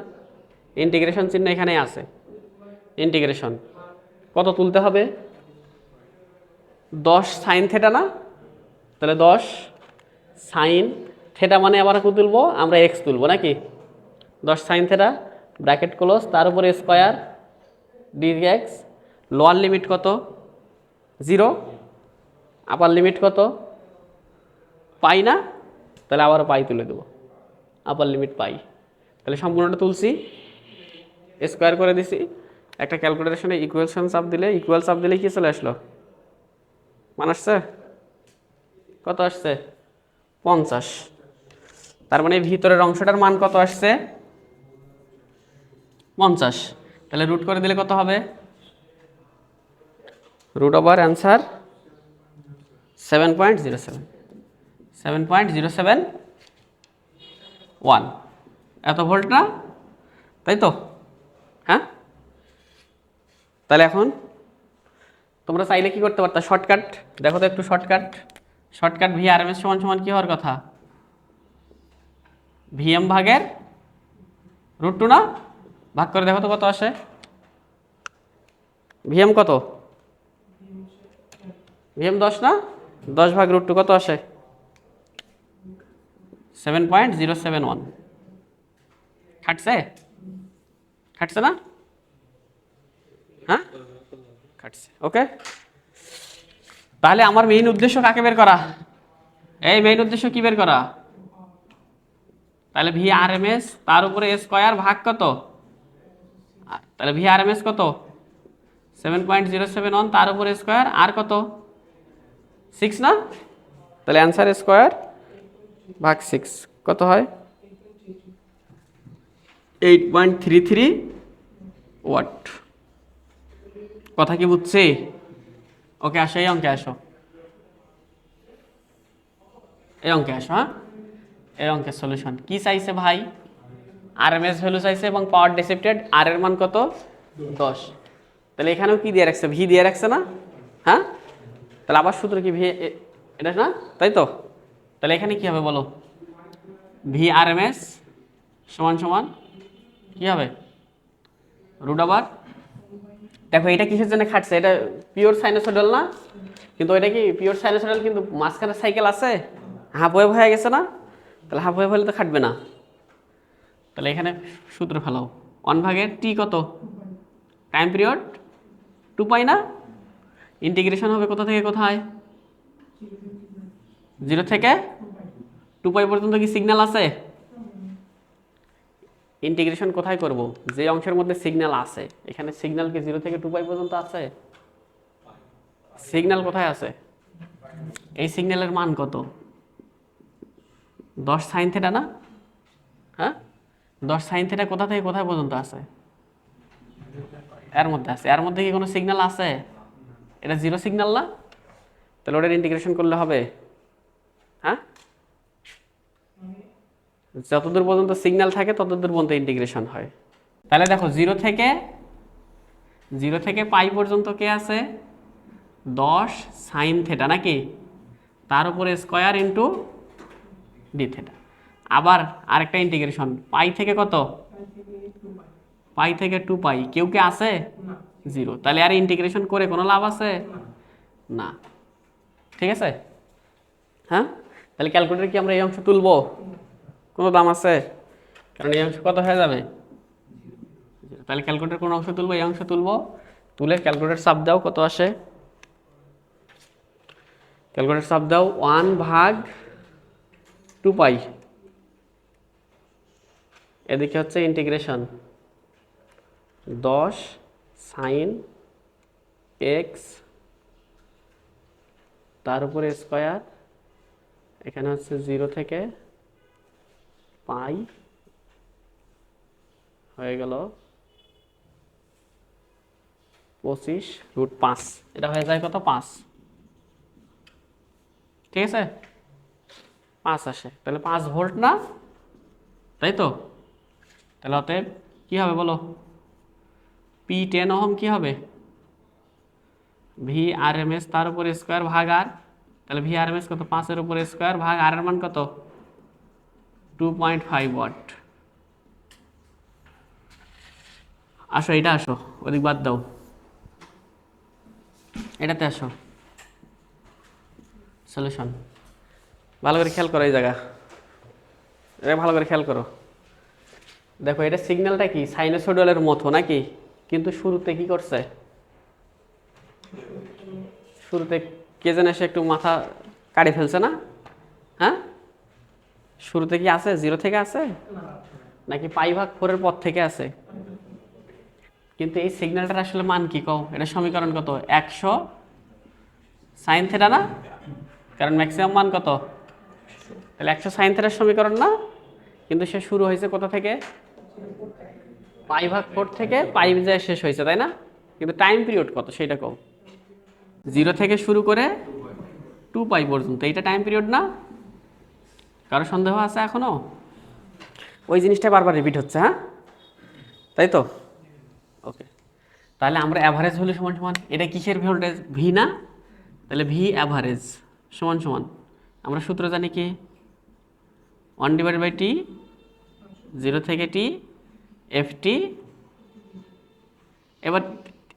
ইন্টিগ্রেশন চিহ্ন এখানে আছে। ইন্টিগ্রেশন কত তুলতে হবে? 10 সাইন থেটা না? তাহলে 10 সাইন থেটা মানে আবার কত তুলবো? আমরা এক্স তুলবো নাকি? 10 সাইন থেটা ব্র্যাকেট ক্লোজ, তার উপরে স্কোয়ার ডিএক্স। লোয়ার লিমিট কত? 0। আপার লিমিট কত? পাই না? তাহলে আবার পাই তুলে দেবো। আপার লিমিট পাই। তাহলে সম্পূর্ণটা তুলছি, স্কোয়ার করে দিছি। একটা ক্যালকুলেশনে ইকুয়েশন চাপ দিলে, ইকুয়াল চাপ দিলে কি চলে আসলো? মান আসছে কত? আসছে 50। তার মানে ভিতরের অংশটার মান কত আসছে? 50। তাহলে রুট করে দিলে কত হবে? রুট ওভার অ্যান্সার 7.07, 7.071 এত ভোল্ট না? তাই তো? হ্যাঁ, তাহলে এখন তোমরা চাইলে কি করতে পারতা? শর্টকাট দেখো তো একটু, শর্টকাট VRMS সমান সমান কি হওয়ার কথা? VM ভাগের √2 না? ভাগ করে দেখো তো কত আসে। VM কত? VM 10 না? 10 ভাগ √2 কত আসে? 7.071। খাটছে না? হ্যাঁ খাটছে। ওকে, তাহলে আমার মেইন উদ্দেশ্য কাকে বের করা? এই মেইন উদ্দেশ্য কি বের করা? তাহলে VRMS তার উপরে স্কোয়ার ভাগ কত? তাহলে VRMS কত? 7.071 তার উপরে স্কোয়ার আর কত? 6 না? তাহলে অ্যান্সার স্কোয়ার ভাগ 6 কত হয়? 8.33 ওয়াট। কথা কি বুঝছি? ওকে, আসো এই অঙ্কে আসো, এই অঙ্কে আসো। হ্যাঁ, এই অঙ্কের সলিউশন কি চাইছে ভাই? RMS ভ্যালু চাইছে এবং পাওয়ার ডিসিপেটেড আর এর মান কত? 10। তাহলে এখানেও কি দিয়ে রাখছে? ভি দিয়ে রাখছে না? হ্যাঁ, তাহলে আবার সূত্র কি? ভি এটা না, তাই তো? তাহলে এখানে কি হবে বলো? VRMS সমান সমান কি হবে? Root over. দেখো এটা কিসের জন্য খাটছে? এটা পিওর সাইনোসয়েডাল না, কিন্তু এটা কি পিওর সাইনোসয়েডাল কিন্তু মাঝখানে সাইকেল আছে, হাফ ওয়েভ হয়ে গেছে না? তাহলে হাফ ওয়েভ হলে তো খাটবে না। তাহলে এখানে সূত্র ফেলাও। 1/t কত? টাইম পিরিয়ড 2 না? ইন্টিগ্রেশন হবে কোথা থেকে কোথায়? 0 থেকে 2π পর্যন্ত কি সিগন্যাল আছে? ইন্টিগ্রেশন কোথায় করব? যে অংশের মধ্যে সিগন্যাল আছে। এখানে সিগন্যাল কি 0 থেকে 2π পর্যন্ত আছে? সিগন্যাল কোথায় আছে? এই সিগন্যালের মান কত? 10 সাইন থেটা না? হ্যাঁ, 10 সাইন থেটা কোথা থেকে কোথায় পর্যন্ত আছে? এর মধ্যে আছে। এর মধ্যে কি কোনো সিগন্যাল আছে? এটা 0 সিগন্যাল না? তাহলে ওটার ইন্টিগ্রেশন করলে হবে। হ্যাঁ, যতদূর পর্যন্ত সিগন্যাল থাকে ততদূর পর্যন্ত ইন্টিগ্রেশন হয়। তাহলে দেখো 0 থেকে পাই পর্যন্ত কে আছে? 10 সাইন থেটা নাকি? তার উপরে স্কোয়ার ইন্টু ডি থেটা। আবার আরেকটা ইন্টিগ্রেশন পাই থেকে কত? পাই থেকে 2π। কেউ কে আছে? 0। তাহলে আর ইন্টিগ্রেশন করে কোনো লাভ আছে না? ঠিক আছে। হ্যাঁ, তাহলে ক্যালকুলেটর কি আমরা এই অংশ তুলবো? কোনো দাম আছে? কারণ এই অংশ কত হয়ে যাবে? তাহলে ক্যালকুলেটর কোন অংশ তুলবো? এই অংশ তুলবো। তুলে ক্যালকুলেটর চাপ দাও, কত আসে? ক্যালকুলেটর চাপ দাও 1/2π। এদিকে হচ্ছে ইন্টিগ্রেশন 10 sin x তার উপরে স্কয়ার, এখানে হচ্ছে 0 থেকে পাই হয়ে গেল 25√5। এটা হয়ে যায় কত? 5। ঠিক আছে, 5 আসে। তাহলে 5 ভোল্ট না, তাই তো? তাহলে অতএব কি হবে বলো? P10 ওহম কি হবে? VRMS তার উপরে স্কয়ার ভাগ আর। তাহলে VRMS কত? 5 এর উপরে স্কয়ার ভাগ আর এর মান কত? 2.5 ওয়াট। আসো, এটা আসো, ওদিক বাদ দাও, এটাতে আসো। সলিউশন ভালো করে খেয়াল করো, এই জায়গা এটা ভালো করে খেয়াল করো। দেখো, এটা সিগন্যালটা কি সাইনোসয়েডালের মতো নাকি? কিন্তু শুরুতে কি করছে? শুরুতে কে যেন এসে একটু মাথা কাটি ফেলছে না? হ্যাঁ, শুরুতে কি আছে? 0 থেকে আছে নাকি π/4 পর থেকে আছে? কিন্তু এই সিগন্যালটার আসলে মান কি কও? এটা সমীকরণ কত? 100 sin θ না? কারণ ম্যাক্সিমাম মান কত? তাহলে 100 sin θ সমীকরণ না? কিন্তু সে শুরু হয়েছে কোথা থেকে? π/4 থেকে পাই যায় শেষ হয়েছে, তাই না? কিন্তু টাইম পিরিয়ড কত সেটা কও। 0 থেকে শুরু করে 2π পর্যন্ত, এইটা টাইম পিরিয়ড না? কারো সন্দেহ আছে এখনো? ওই জিনিসটা বারবার রিপিট হচ্ছে, হ্যাঁ, তাই তো? ওকে, তাহলে আমরা অ্যাভারেজ ভ্যালু সমান সমান, এটা কিসের ভোল্টেজ? ভি না? তাহলে ভি অ্যাভারেজ সমান সমান আমরা সূত্র জানি কি? 1/t 0 থেকে t ft।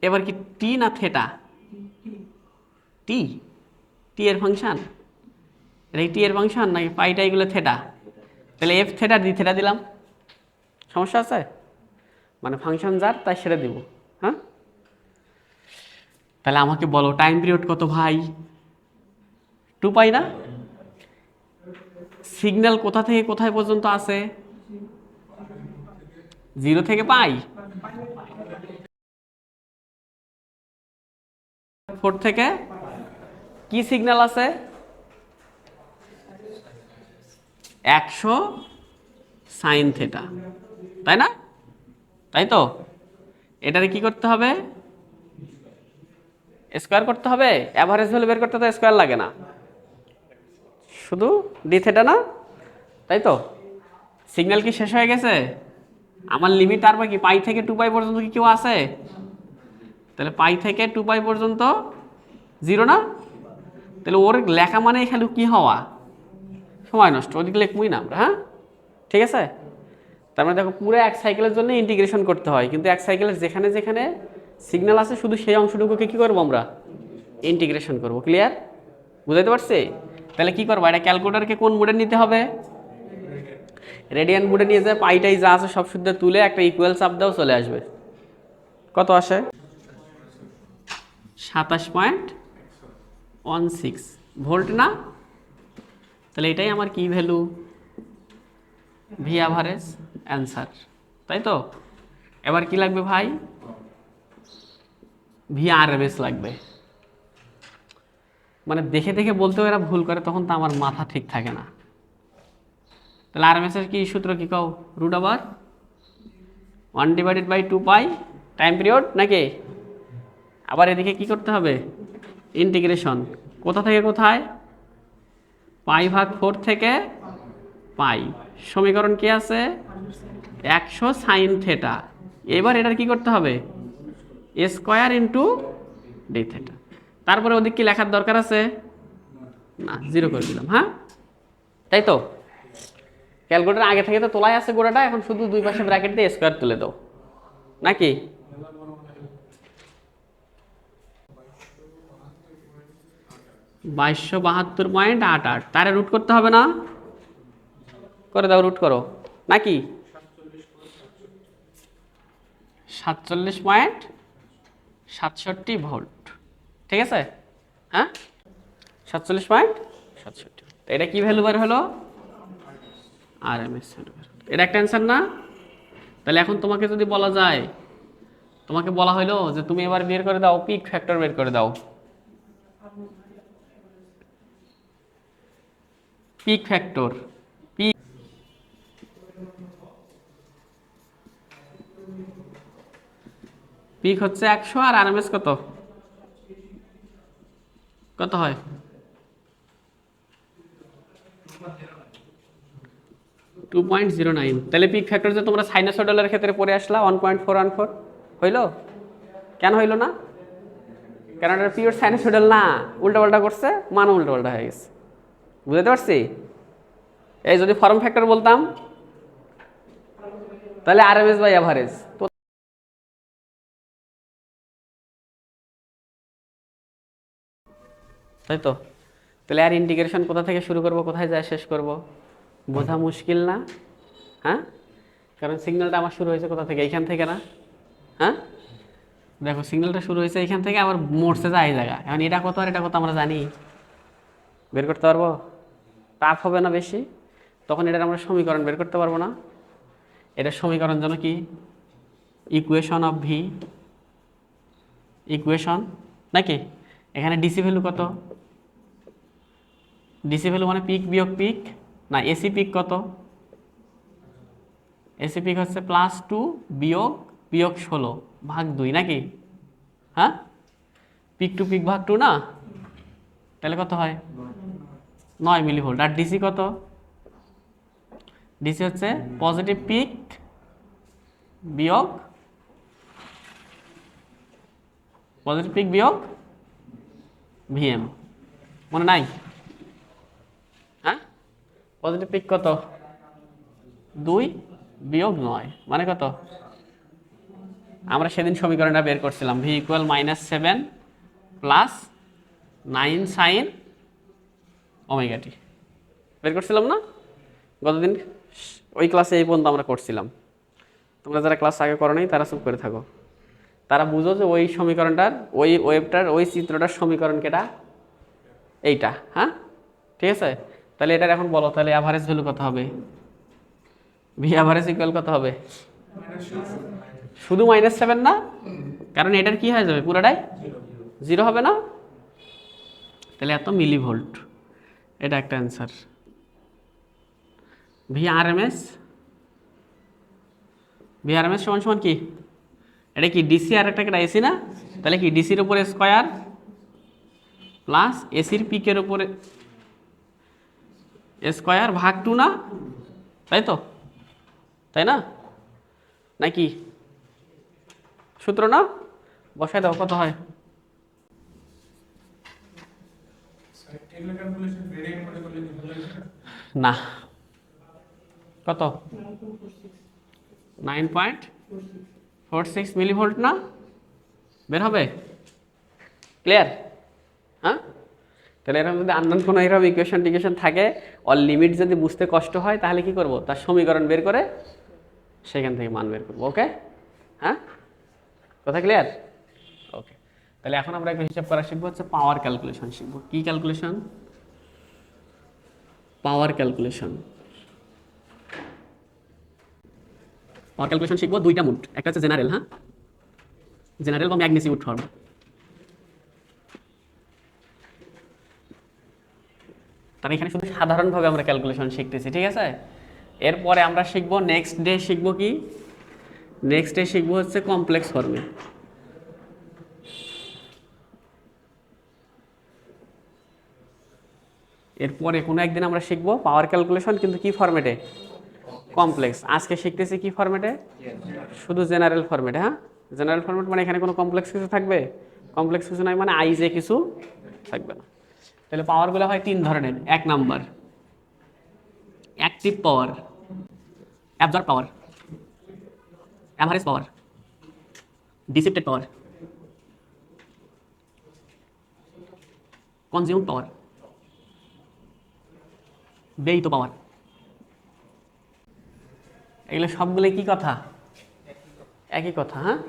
এবার কি টি না থেটা? টি, টি এর ফাংশন। এটা টি এর ফাংশন নাকি পাইটা এগুলো থেটা? তাহলে এফ থেটা ডি থেটা দিলাম, সমস্যা আছে? মানে ফাংশন যার তাই সেটা দিব, হ্যাঁ? তাহলে আমাকে বলো টাইম পিরিয়ড কত ভাই? 2π না? সিগন্যাল কোথা থেকে কোথায় পর্যন্ত আছে? 0 থেকে পাই, 4 থেকে কি সিগন্যাল আছে? 100 sin θ, তাই না? তাই তো? এটারে কি করতে হবে? স্কয়ার করতে হবে। অ্যাভারেজ ভ্যালু বের করতে তো স্কয়ার লাগে না, শুধু ডি থেটা না? তাই তো? সিগন্যাল কি শেষ হয়ে গেছে? আমার লিমিট আর বাকি পাই থেকে 2π পর্যন্ত কি কেউ আছে? তাহলে পাই থেকে 2π পর্যন্ত 0 না? তাহলে ওর লেখা মানে খালি কি হওয়া? সময় নষ্ট, ওদিকে লিখবই না আমরা, হ্যাঁ? ঠিক আছে, তার মানে দেখো পুরো এক সাইকেলের জন্য ইন্টিগ্রেশন করতে হয়, কিন্তু এক সাইকেলের যেখানে যেখানে সিগন্যাল আছে শুধু সেই অংশটুকুকে কি করবো আমরা? ইন্টিগ্রেশন করব। ক্লিয়ার? বুঝাইতে পারছি? তাহলে কি করবো? এটা ক্যালকুলেটরকে কোন মোডে নিতে হবে? রেডিয়ান মোডে নিয়ে যায়, পাইটাই যা আছে সব শুদ্ধ তুলে একটা ইকুয়াল চাপ দাও, চলে আসবে। কত আসে? 27.16 ভোল্ট না? তাহলে এটাই আমার কি ভ্যালু? ভি অ্যাভারেজ অ্যান্সার, তাই তো? এবার কি লাগবে ভাই? ভি আরএমএস লাগবে। মানে দেখে দেখে বলতেও এরা ভুল করে, তখন তো আমার মাথা ঠিক থাকে না। তাহলে আরএমএস এর কি সূত্র কি কও? √1/2π টাইম পিরিয়ড নাকি? আবার এদিকে কি করতে হবে? ইন্টিগ্রেশন কোথা থেকে কোথায়? π/4 থেকে পাই। সমীকরণ কি আছে? 100 sin θ। এবার এটার কি করতে হবে? Square into D theta. তারপরে ওদিক কি লেখার দরকার আছে? না, 0 করে দিলাম, হ্যাঁ, তাই তো? ক্যালকুলেটর আগে থেকে তো তোলাই আছে গোড়াটা, এখন শুধু দুই পাশে ব্র্যাকেট দিয়ে স্কয়ার তুলে দাও নাকি? 2272.88, তারে রুট করতে হবে না? করে দাও, রুট করো নাকি? 47.67 ভোল্ট, ঠিক আছে? হ্যাঁ, 47.67। তো এটা কি ভ্যালু বের হলো? RMS value. এটা একটা অ্যান্সার না? তাহলে এখন তোমাকে যদি বলা যায়, তোমাকে বলা হলো যে তুমি এবার বের করে দাও, পিক ফ্যাক্টর বের করে দাও। পিক ফ্যাক্টর, পিক পিক হচ্ছে 100 আর আরএমএস কত? কত হয়? 2.09। তাহলে পিক ফ্যাক্টর যে তোমরা সাইনোসয়েডালের ক্ষেত্রে পড়ে আসলা 1.414 হইলো? কেন হইলো না? কারণ এটা পিওর সাইনোসয়েডাল না, উল্টাপাল্টা করছে, মানও উল্টাপাল্টা হয়ে গেছে। বুঝতে পারছি? এই যদি ফর্ম ফ্যাক্টর বলতাম তাহলে আরএমএস বাই এভারেজ, তাই তো? তাহলে আর ইন্টিগ্রেশন কোথা থেকে শুরু করব, কোথায় যায় শেষ করব, বোঝা মুশকিল না? হ্যাঁ, কারণ সিগন্যালটা আমার শুরু হয়েছে কোথা থেকে? এইখান থেকে না? হ্যাঁ, দেখো সিগন্যালটা শুরু হয়েছে এইখান থেকে, আবার মোড়ছে যায় এই জায়গা। এখন এটা কত আর এটা কত আমরা জানি, বের করতে পারবো? টাফ হবে না বেশি? তখন এটার আমরা সমীকরণ বের করতে পারবো না? এটার সমীকরণ যেন কি? ইকুয়েশন অফ ভি, ইকুয়েশন নাকি? এখানে ডিসি ভ্যালু কত? ডিসি ভ্যালু মানে পিক বিয়োগ পিক না, এসি পিক কত? এসি পিক হচ্ছে +2 বিয়োগ বিয়োগ 16/2 নাকি? হ্যাঁ, পিক টু পিক ভাগ 2 না? তাহলে কত হয়? 9 মিলিভোল্ট। আর ডিসি কত? ডিসি হচ্ছে পজিটিভ পিক বিয়োগ ভিএম, মনে নাই? হ্যাঁ, পজিটিভ পিক কত? 2 বিয়োগ 9 মানে কত? আমরা সেদিন সমীকরণটা বের করছিলাম, V equal -7 plus 9 sine omega T, বের করছিলাম না গতদিন? ওই ক্লাসে এই পর্যন্ত আমরা করছিলাম। তোমরা যারা ক্লাস আগে করো নাই তারা চুপ করে থাকো, তারা বুঝো যে ওই সমীকরণটার, ওই ওয়েবটার, ওই চিত্রটার সমীকরণ কেটা? এইটা। হ্যাঁ, ঠিক আছে? তাহলে এটার এখন বলো, তাহলে অ্যাভারেজ ভ্যালু কত হবে? ভি অ্যাভারেজ ইকুয়াল কত হবে? শুধু -7 না, কারণ এটার কি হয়ে যাবে, পুরোটাই 0 হবে না? তাহলে এত মিলিভোল্ট, এটা একটা অ্যান্সার। ভি আরএমএস সমান সমান কি? এটা কি ডিসি আর একটা কেটা এসি না? তাহলে কি ডিসির উপরে স্কয়ার প্লাস এসির পিকের উপরে স্কয়ার ভাগ 2 না? তাই তো, তাই না? নাকি সূত্র না? বসায় দাও, কত হয়? না, কত? 9.46 মিলিভোল্ট না? বের হবে? ক্লিয়ার? হ্যাঁ, তাহলে এরকম যদি আননোন কোনো এরকম ইকুয়েশন টিকুয়েশন থাকে, অর লিমিট যদি বুঝতে কষ্ট হয়, তাহলে কি করব? তার সমীকরণ বের করে সেখান থেকে মান বের করবো। ওকে? হ্যাঁ, কথা ক্লিয়ার? ওকে, তাহলে এখন আমরা একটু হিসাব করা শিখবো, হচ্ছে পাওয়ার ক্যালকুলেশন শিখবো। কি ক্যালকুলেশন? পাওয়ার ক্যালকুলেশন। পাওয়ার ক্যালকুলেশন শিখবো দুইটা মোড, একটা হচ্ছে জেনারেল, হ্যাঁ, জেনারেল বা ম্যাগনিটিউড ফর্ম। তার এখানে শুধু সাধারণভাবে আমরা ক্যালকুলেশন শিখতেছি, ঠিক আছে? এরপরে আমরা শিখবো, নেক্সট ডে শিখবো কি? নেক্সট ডে শিখবো হচ্ছে কমপ্লেক্স ফর্মে। এরপরে কোনো একদিন আমরা শিখবো পাওয়ার ক্যালকুলেশন, কিন্তু কি ফরম্যাটে? কমপ্লেক্স। আজকে শিখতেছি কি ফরম্যাটে? শুধু জেনারেল ফরম্যাটে। হ্যাঁ, জেনারেল ফরম্যাট মানে এখানে কোনো কমপ্লেক্স কিছু থাকবে? কমপ্লেক্স কিছু নাই মানে আইজে কিছু থাকবে না। তাহলে পাওয়ারগুলো হয় 3 ধরনের। 1 number active power, absorb power, average power, dissipated power. Consume power, ব্যয়িত পাওয়ার। এগুলো সবগুলো কি কথা? একই কথা। হ্যাঁ,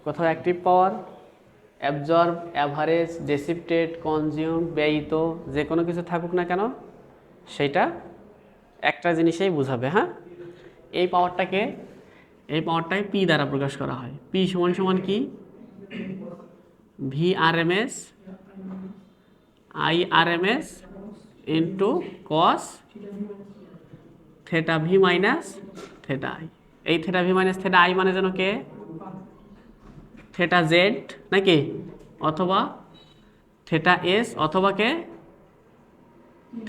কোথাও active power, absorb, average, dissipated, consume, ব্যয়িত, যে কোনো কিছু থাকুক না কেন সেটা একটা জিনিসেই বোঝাবে। হ্যাঁ, এই পাওয়ারটাকে পি দ্বারা প্রকাশ করা হয়। পি সমান সমান কি? V R M S I R M S into cos theta V minus theta I. এই theta V minus theta I মানে যেন কে? থেটা জেড নাকি, অথবা থেটা এস, অথবা কে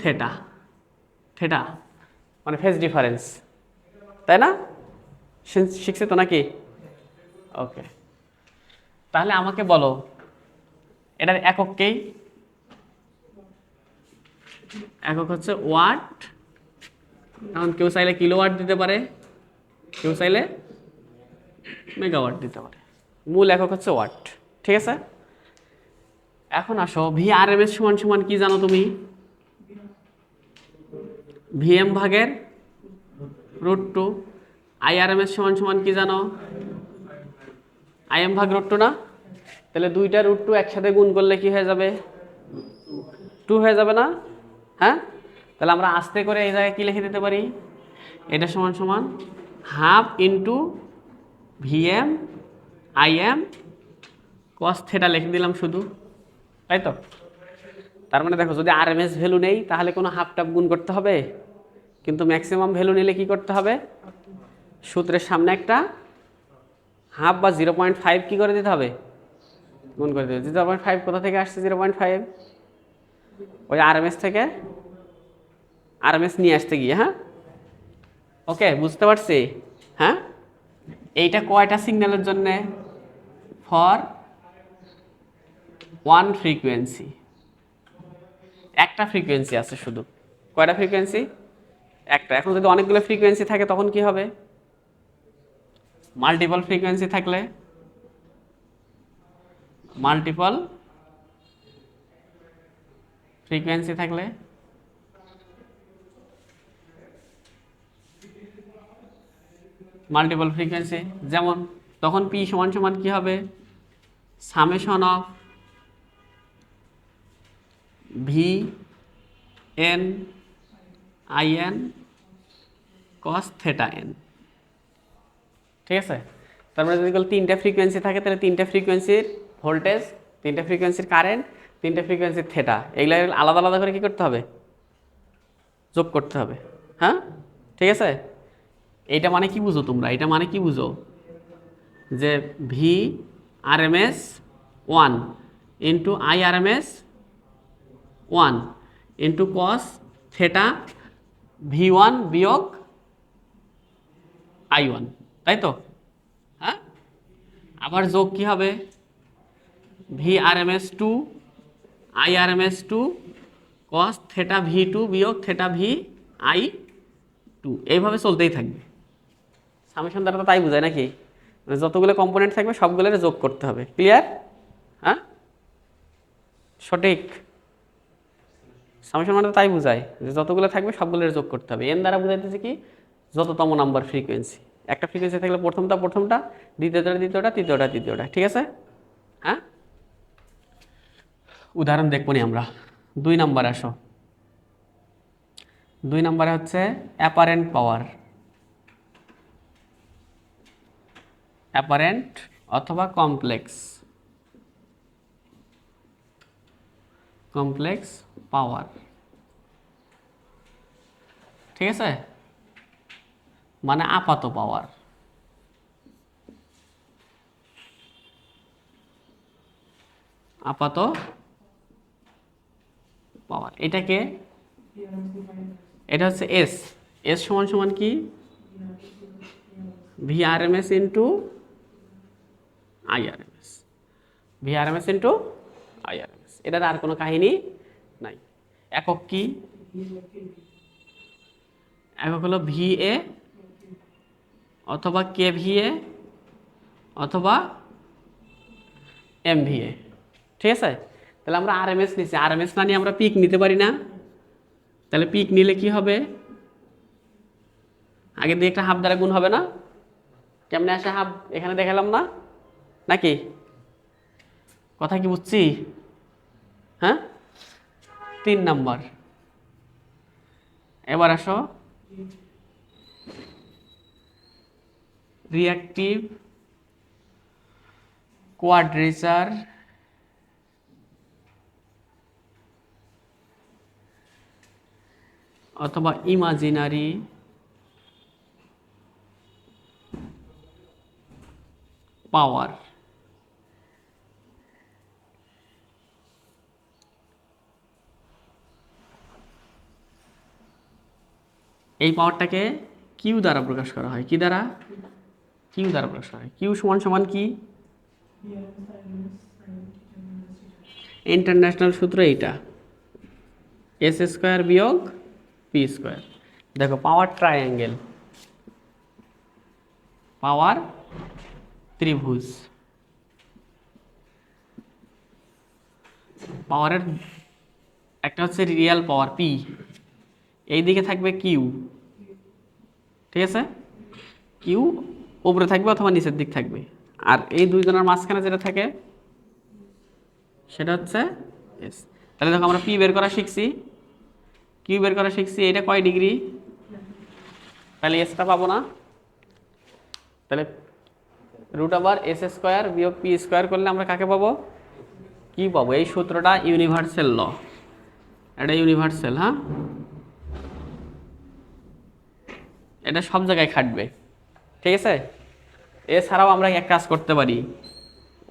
থেটা। থেটা মানে ফেজ ডিফারেন্স, তাই না? শিখছে তো নাকি? ওকে, তাহলে আমাকে বলো এটার একককেই। একক হচ্ছে ওয়াট। এখন কেউ চাইলে কিলোওয়াট দিতে পারে, কেউ চাইলে মেগাওয়াট দিতে পারে। মূল একক হচ্ছে ওয়াট। ঠিক আছে, এখন আসো ভি আর এম এস সমান সমান কি জানো তুমি? ভিএম ভাগের √2। আই আর এম এস সমান সমান কি জানো? আই এম ভাগ √2 না? তাহলে দুইটা √2 একসাথে গুণ করলে কি হয়ে যাবে? 2 হয়ে যাবে না? হ্যাঁ, তাহলে আমরা আস্তে করে এই জায়গায় কি লিখে দিতে পারি? এটা সমান সমান half into VM I am cos theta লিখে দিলাম শুধু, তাই তো? তার মানে দেখো, যদি আর এম এস ভ্যালু নেই তাহলে কোনো হাফ টাফ গুণ করতে হবে, কিন্তু ম্যাক্সিমাম ভ্যালু নিলে কি করতে হবে? সূত্রের সামনে একটা হাফ বা 0.5 কি করে দিতে হবে? গুণ করে দিতে হবে। 0.5 কোথা থেকে আসছে? 0.5 ওই আর এম এস থেকে আর এম এস নিয়ে আসতে গিয়ে। হ্যাঁ, ওকে, বুঝতে পারছি। হ্যাঁ, এইটা কয়টা সিগন্যালের জন্যে? For one frequency. একটা ফ্রিকোয়েন্সি আছে শুধু। কয়টা ফ্রিকোয়েন্সি? একটা। এখন যদি অনেকগুলো ফ্রিকোয়েন্সি থাকে তখন কি হবে? মাল্টিপল ফ্রিকোয়েন্সি থাকলে, মাল্টিপল ফ্রিকোয়েন্সি থাকলে মাল্টিপল ফ্রিকোয়েন্সি, যেমন তখন পি সমান সমান কি হবে? Summation of V N I n cos theta N. ঠিক আছে, তারপরে যদি তিনটা ফ্রিকোয়েন্সি থাকে তাহলে তিনটা ফ্রিকোয়েন্সির ভোল্টেজ, তিনটা ফ্রিকোয়েন্সির কারেন্ট, তিনটা ফ্রিকোয়েন্সির থেটা, এগুলো আলাদা আলাদা করে কি করতে হবে? যোগ করতে হবে। হ্যাঁ, ঠিক আছে। এইটা মানে কি বুঝো তোমরা? এটা মানে কি বুঝো? যে V R M S 1 into I R M S 1 into cos theta V1 বিয়োগ I1, তাই তো? হ্যাঁ, আবার যোগ কি হবে? V R M S 2 I R M S 2 cos theta V2 বিয়োগ থেটা VI2, এইভাবে চলতেই থাকবে। সামেশন দ্বারা তো তাই বোঝায় নাকি? মানে যতগুলো কম্পোনেন্ট থাকবে সবগুলোর যোগ করতে হবে। ক্লিয়ার? হ্যাঁ, সঠিক। সামেশন মানে তাই বোঝায় যে যতগুলো থাকবে সবগুলোর যোগ করতে হবে। এন দ্বারা বোঝাইতেছে কি? যততম নাম্বার ফ্রিকোয়েন্সি। একটা ফ্রিকোয়েন্সি থাকলে প্রথমটা, দ্বিতীয়টা, তৃতীয়টা। ঠিক আছে? হ্যাঁ, উদাহরণ দেখবো নি আমরা। 2 নাম্বার আসো। 2 নাম্বারে হচ্ছে অ্যাপারেন্ট পাওয়ার। অ্যাপারেন্ট অথবা কমপ্লেক্স পাওয়ার। ঠিক আছে, মানে আপাত পাওয়ার। আপাত পাওয়ার এটাকে, এটা হচ্ছে এস। এস সমান সমান কি? V R M S into I R M S. V R M S into I R M S. এটার আর কোনো কাহিনী নাই। একক কি? একক হলো VA অথবা KVA অথবা MVA। ঠিক আছে, তাহলে আমরা আরএমএস নিচ্ছি, আরএমএস না নিয়ে আমরা পিক নিতে পারি না? তাহলে পিক নিলে কি হবে, আগে দিয়ে একটা হাফ দ্বারা গুণ হবে না? কেমনে আসে হাফ এখানে দেখালাম না নাকি? কথা কি বুঝছি? হ্যাঁ, 3 নাম্বার। এবার আসো রিঅ্যাক্টিভ কোয়াড্রেচার অথবা ইমাজিনারি পাওয়ার। এই পাওয়ারটাকে কিউ দ্বারা প্রকাশ করা হয়। কি দ্বারা? কিউ দ্বারা প্রকাশ করা হয়। কিউ সমান সমান কি? ইন্টারন্যাশনাল সূত্র এইটা, এস স্কোয়ার বিয়োগ পি স্কোয়ার। দেখো পাওয়ার ট্রায়াঙ্গেল, পাওয়ার ত্রিভুজ, পাওয়ারের একটা হচ্ছে রিয়েল পাওয়ার পি, এই দিকে থাকবে কিউ, ঠিক আছে? কিউ উপরে থাকবে অথবা নিচের দিক থাকবে, আর এই দুইজনের মাঝখানে যেটা থাকে সেটা হচ্ছে এস। তাহলে দেখো আমরা পি বের করা শিখছি, কিউ বের করা শিখছি, এটা কয় ডিগ্রি? তাহলে এসটা পাবো না, তাহলে রুট ওভার এস স্কোয়ার বিয়োগ পি স্কোয়ার করলে আমরা কাকে পাবো? কি পাবো? এই সূত্রটা ইউনিভার্সাল ল, এটা ইউনিভার্সাল। হ্যাঁ, এটা সব জায়গায় খাটবে, ঠিক আছে? এছাড়াও আমরা এক কাজ করতে পারি,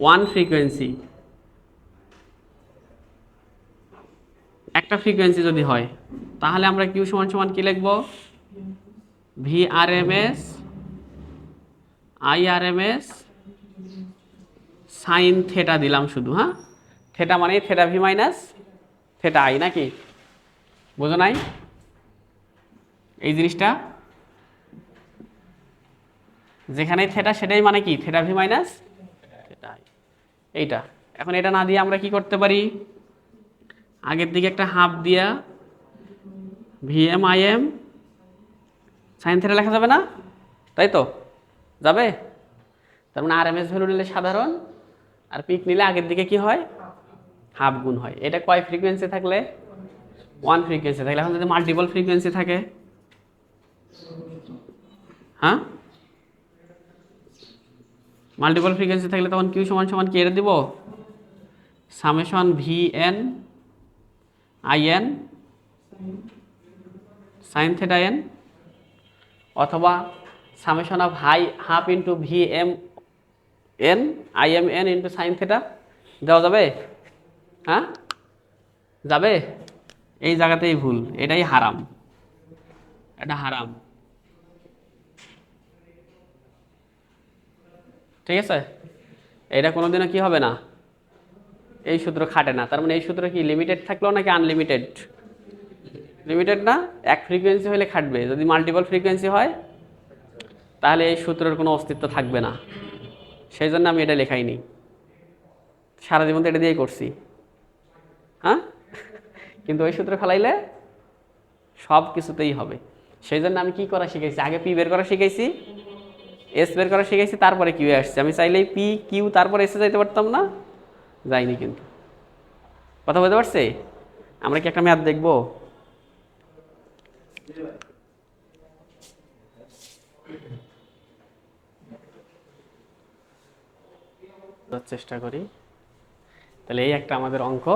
ওয়ান ফ্রিকোয়েন্সি, একটা ফ্রিকোয়েন্সি যদি হয় তাহলে আমরা কিউ সমান সমান কি লিখবো? V R M S I R M S sine theta দিলাম শুধু। হ্যাঁ, থেটা মানে theta V minus theta I, নাকি? বোঝো নাই এই জিনিসটা? যেখানে থেটা সেটাই মানে কি? Theta V minus theta I, এইটা। এখন এটা না দিয়ে আমরা কি করতে পারি? আগের দিকে একটা হাফ দিয়া VM I am sine theta লেখা যাবে না? তাই তো, যাবে? তার মানে আর এম এস ভ্যালু নিলে সাধারণ, আর পিক নিলে আগের দিকে কি হয়? হাফ গুণ হয়। এটা কয় ফ্রিকোয়েন্সি থাকলে? ওয়ান ফ্রিকোয়েন্সি থাকলে। এখন যদি মাল্টিপল ফ্রিকোয়েন্সি থাকে, হ্যাঁ, মাল্টিপল ফ্রিকোয়েন্সি থাকলে তখন কিউ সমান সমান কি এটা দিব? Summation V N I N sine theta N, অথবা summation of high half into V M N I M N into sine theta দেওয়া যাবে? হ্যাঁ, যাবে? এই জায়গাতেই ভুল, এটাই হারাম, এটা হারাম, ঠিক আছে? এটা কোনোদিনও কি হবে না, এই সূত্র খাটে না। তার মানে এই সূত্র কি লিমিটেড থাকলো নাকি আনলিমিটেড? লিমিটেড না, এক ফ্রিকোয়েন্সি হলে খাটবে। যদি মাল্টিপল ফ্রিকোয়েন্সি হয় তাহলে এই সূত্রের কোনো অস্তিত্ব থাকবে না। সেই জন্য আমি এটা লেখাইনি, সারা জীবন তো এটা দিয়েই করছি। হ্যাঁ, কিন্তু ওই সূত্র ফেলাইলে সব কিছুতেই হবে। সেই জন্য আমি কি করা শিখেছি, আগে পি বের করা শিখেছি, এস বের করা শিখেছি, তারপরে কিউ আসছে। আমি চাইলেই পি কিউ তারপরে এসে যাইতে পারতাম না, যাইনি। কিন্তু কথা বলতে পারছে? আমরা কি একটা ম্যাথ দেখবো? চেষ্টা করি। তাহলে এই একটা আমাদের অঙ্ক,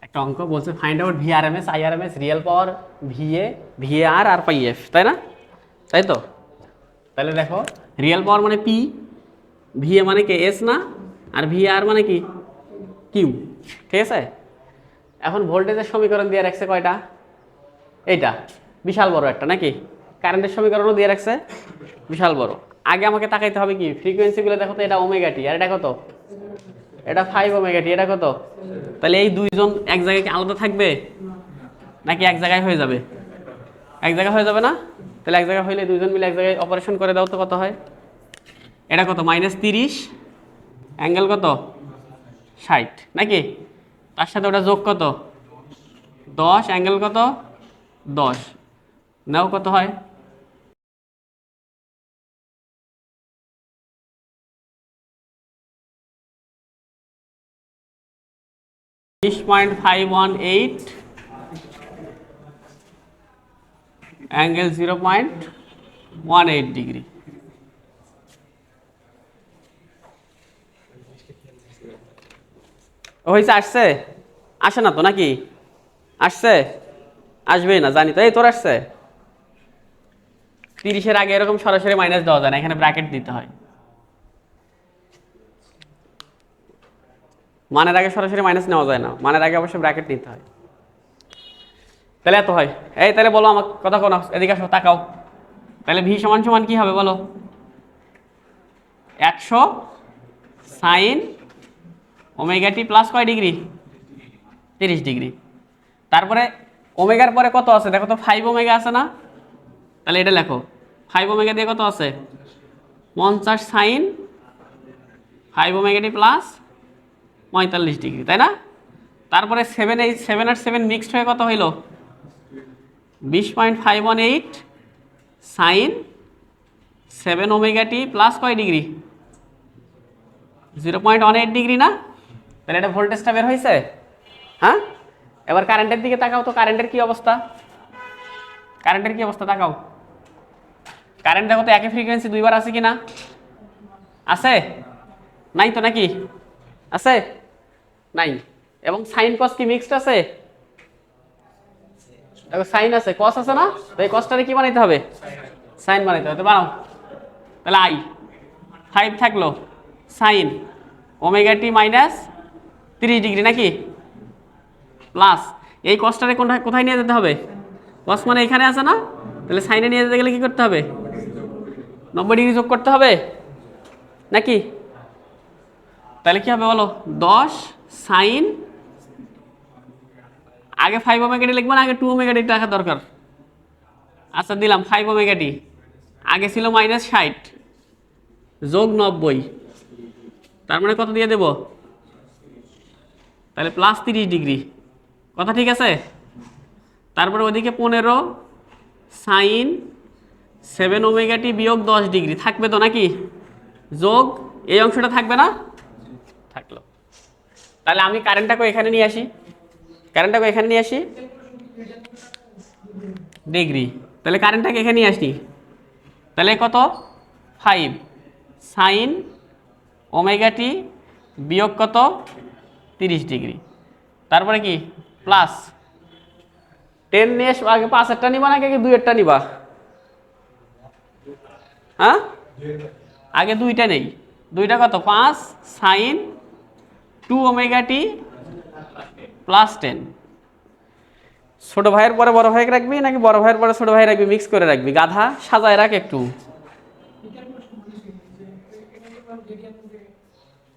একটা অঙ্ক বলছে find out V R M S I R M S real power VA VAR আর পাই এফ, তাই না? তাই তো। তাহলে দেখো রিয়েল পাওয়ার মানে পি, ভিএ মানে কি এস না, আর ভিআর মানে কি কিউ, ঠিক আছে? এখন ভোল্টেজের সমীকরণ দিয়ে রাখছে কয়টা? এইটা বিশাল বড় একটা, নাকি? কারেন্টের সমীকরণও দিয়ে রাখছে বিশাল বড়। আগে আমাকে তাকাইতে হবে কি ফ্রিকোয়েন্সিগুলো দেখো তো, এটা ওমেগা টি, আর এটা কত? এটা 5 ওমেগা টি, এটা কত? তাহলে এই দুইজন এক জায়গায় কি আলাদা থাকবে নাকি এক জায়গায় হয়ে যাবে? এক জায়গায় হয়ে যাবে না? তাহলে এক জায়গায় হইলে দুইজন মিলে এক জায়গায় অপারেশন করে দাও তো, কত হয়? এটা কত? -30, অ্যাঙ্গেল কত? 60 নাকি? তার সাথে ওটা যোগ কত 10, অ্যাঙ্গেল কত 10, নাও কত হয় 20.518 অ্যাঙ্গেল 0.18 ডিগ্রি। হয়েছে? আসছে? আসে না তো নাকি? আসছে? আসবেই না জানি তো। এই তোর আসছে? 30-এর আগে এরকম সরাসরি মাইনাস দেওয়া যায় না, এখানে ব্র্যাকেট দিতে হয়। মানের আগে সরাসরি মাইনাস নেওয়া যায় না, মানের আগে অবশ্যই ব্র্যাকেট নিতে হয়। তাহলে এত হয়। এই তাহলে বলো আমার কথা কোন, এদিকে আসো তাকাও। তাহলে ভি সমান সমান কি হবে বলো? 100 সাইন ওমেগা টি প্লাস কয় ডিগ্রি? 30 ডিগ্রি। তারপরে ওমেগার পরে কত আছে দেখো তো, 5 ওমেগা আছে না? তাহলে এটা লেখো, 5 ওমেগা দিয়ে কত আছে? 50 sign 5 omega t plus 45 degree, তাই না? তারপরে 7 আর 7 মিক্সড হয়ে কত হইল? 20.518 সাইন 7 ওমেগা টি প্লাস কয় ডিগ্রি? 0.18 ডিগ্রি না? তাহলে এটা ভোল্টেজটা বের হয়েছে। হ্যাঁ, এবার কারেন্টের দিকে তাকাও তো, কারেন্টের কি অবস্থা? কারেন্টের কি অবস্থা তাকাও। কারেন্ট দেখো তো একই ফ্রিকোয়েন্সি দুইবার আছে কি না? আছে? নাই তো নাকি? আছে? নাই। এবং সাইন কস কি মিক্সড আছে? দেখো সাইন আছে, কস আছে না? তো এই কসটারে কি বানাইতে হবে? সাইন বানাইতে হবে। তো বানাও। তাহলে আই 5 থাকলো সাইন ওমেগা টি মাইনাস 30 ডিগ্রি নাকি? প্লাস এই কসটারে কোথায় নিয়ে যেতে হবে? কস মানে এখানে আছে না? তাহলে সাইনে নিয়ে যেতে গেলে কি করতে হবে? 90 ডিগ্রি যোগ করতে হবে নাকি? তাহলে কি হবে বলো? 10 সাইন, আগে 5 ওমেগা টি লিখবো না আগে 2 ওমেগা টি রাখা দরকার? আচ্ছা দিলাম 5 ওমেগা টি, আগে ছিল -60 যোগ 90, তার মানে কত দিয়ে দেব? তাহলে প্লাস 30 ডিগ্রি। কথা ঠিক আছে? তারপরে ওদিকে 15 সাইন 7 ওমেগা টি বিয়োগ 10 ডিগ্রি থাকবে তো নাকি? যোগ এই অংশটা থাকবে না? থাকলো। তাহলে আমি কারেন্টটাকে এখানে নিয়ে আসি, কারেন্টটাকে এখানে নিয়ে আসি ডিগ্রি। তাহলে কারেন্টটাকে এখানে নিয়ে আসি, তাহলে কত? 5 সাইন ওমেগা টি বিয়োগ কত? 30 ডিগ্রি। তারপরে কি প্লাস 10 নিয়ে আগে 5-এরটা নিবা নাকি আগে 2-এরটা নিবা? হ্যাঁ, আগে 2টা নেই। 2টা কত? 5 সাইন 2 ওমেগা টি প্লাস 10। ছোট ভাইয়ের পরে বড় ভাইকে রাখবি নাকি বড় ভাইয়ের পরে ছোট ভাই রাখবি? মিক্স করে রাখবি, গাধা সাজায় রাখ একটু।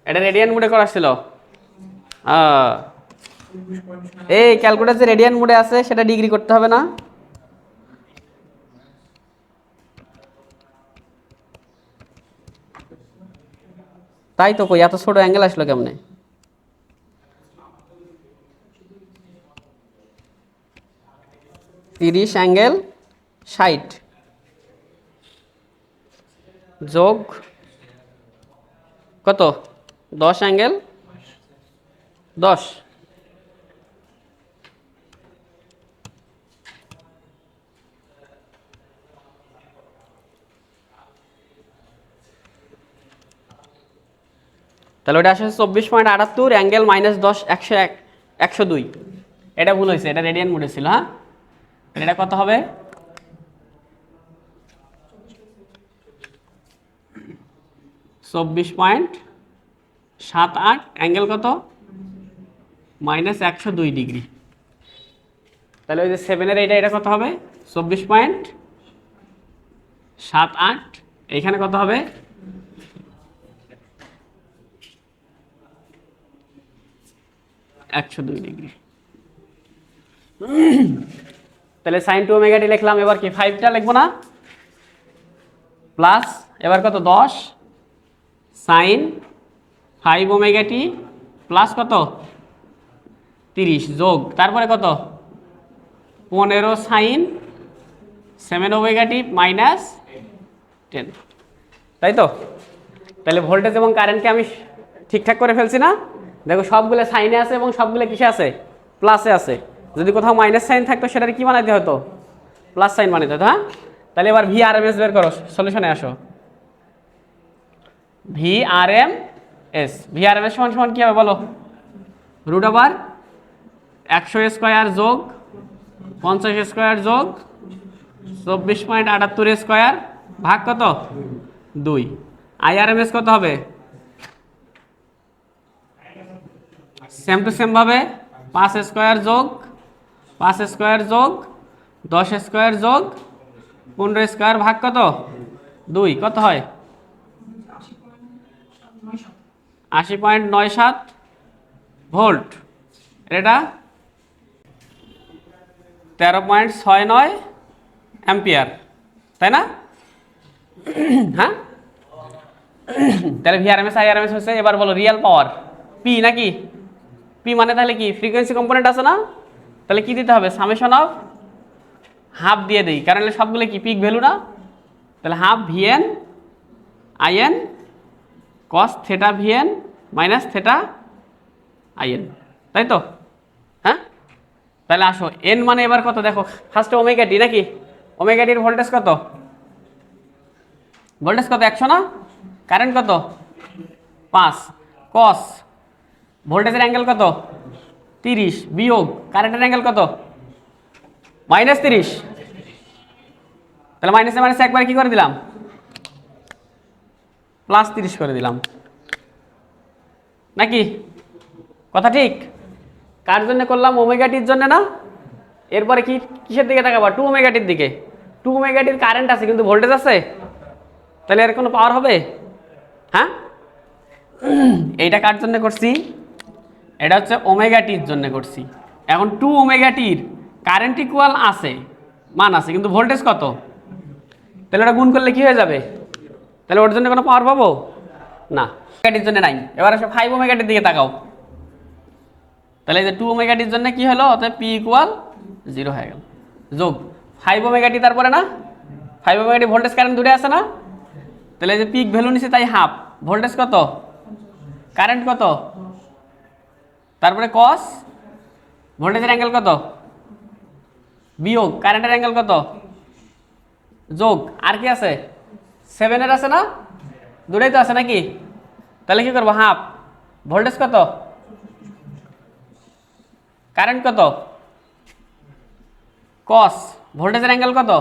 এটা রেডিয়ান মোডে করা ছিল। এই ক্যালকুলেটর যে রেডিয়ান মোডে আছে সেটা ডিগ্রি করতে হবে না? তাই তো কই, এত ছোট অ্যাঙ্গেল আসলো কেমনে? তিরিশ অ্যাঙ্গেল 60 যোগ কত? 10 অ্যাঙ্গেল 10। তাহলে ওটা আসলে 24.78 অ্যাঙ্গেল -10 101 102। এটা ভুল হয়েছে, এটা রেডিয়ান মোডে ছিল। হ্যাঁ, এটা কত হবে? 24.78 অ্যাঙ্গেল কত? -102 ডিগ্রি। তাহলে ওই যে 7-এর এটা কত হবে? 24.78, এইখানে কত হবে? 102 ডিগ্রি। তাহলে সাইন 2 ওমেগা টি লিখলাম, এবার কি 5টা লিখবো না? প্লাস এবার কত? 10 সাইন 5 ওমেগা টি প্লাস কত 30 যোগ তারপরে কত 15 সাইন 7 ওমেগা টি মাইনাস 10, তাই তো? তাহলে ভোল্টেজ এবং কারেন্টকে আমি ঠিকঠাক করে ফেলছি না? দেখো সবগুলো সাইনে আছে এবং সবগুলো কিসে আছে, প্লাসে আছে। যদি কোথাও মাইনাস সাইন থাকতো সেটার কি বানাইতে হতো, প্লাস সাইন বানাইতে হতো। হ্যাঁ, তাহলে এবার ভি আর এম এস বের করো, সলিউশনে আসো। V R M S, V R M S সমান সমান কি হবে বলো? রুট ওভার 100 স্কোয়ার যোগ 50 স্কোয়ার যোগ 24.78 স্কোয়ার ভাগ কত 2। আইআরএমএস কত হবে? সেম টু সেম ভাবে 5 স্কোয়ার যোগ 5 স্কোয়ার যোগ 10 স্কোয়ার যোগ 15 স্কোয়ার ভাগ কত 2, কত হয় 80.97 ভোল্ট। এটা 13.69 অ্যাম্পিয়ার, তাই না? হ্যাঁ, তাহলে ভিআরএমএস আইআরএমএস হচ্ছে। এবার বলো রিয়েল পাওয়ার পি নাকি? পি মানে তাহলে কি ফ্রিকোয়েন্সি কম্পোনেন্ট আছে না? তাহলে কি দিতে হবে, সামেশন অফ হাফ দিয়ে দেই, কারণ সবগুলো কি পিক ভ্যালু না? তাহলে half VN in cos theta VN minus theta in, তাই তো? হ্যাঁ, তাহলে আসো এন মানে এবার কত দেখো, ফার্স্টে ওমেগা টি নাকি? ওমেগা টির ভোল্টেজ কত? ভোল্টেজ কত 100 না? কারেন্ট কত 5, কস ভোল্টেজের অ্যাঙ্গেল কত 30 বিয়োগ কারেন্টের অ্যাঙ্গেল কত মাইনাস 30। তাহলে মাইনাসে মাইনাসে একবার কি করে দিলাম, প্লাস 30 করে দিলাম নাকি? কথা ঠিক? কার জন্য করলাম? ওমেগা টির জন্য না? এরপরে কি কিসের দিকে তাকাবা, 2 ওমেগা টির দিকে। 2 ওমেগা টির কারেন্ট আছে কিন্তু ভোল্টেজ আছে, তাহলে এর কোনো পাওয়ার হবে? হ্যাঁ, এইটা কার জন্য করছি? এটা হচ্ছে ওমেগা টির জন্য করছি। এখন 2 ওমেগা টির কারেন্ট ইকুয়াল আছে, মান আছে, কিন্তু ভোল্টেজ কত? তাহলে ওটা গুণ করলে কি হয়ে যাবে? তাহলে ওর জন্য কোনো পাওয়ার পাবো না, ওমেগা টির জন্য নাই। এবার আসো 5 ওমেগা টির দিকে তাকাও। তাহলে এই যে 2 ওমেগা টির জন্য কি হলো, অতএব পি ইকুয়াল 0 হয়ে গেল। যোগ 5 ওমেগা টি, তারপরে না 5 ওমেগা টি ভোল্টেজ কারেন্ট দূরে আছে না? তাহলে এই যে পিক ভ্যালু নিছে তাই হাফ, ভোল্টেজ কত কারেন্ট কত, তারপরে কস ভোল্টেজের অ্যাঙ্গেল কত বিয়োগ কারেন্টের অ্যাঙ্গেল কত যোগ, আর কি আছে 7 এর আছে না? দূরেই তো আছে নাকি? তাহলে কি করবো, হাফ ভোল্টেজ কত কারেন্ট কত কস ভোল্টেজের অ্যাঙ্গেল কত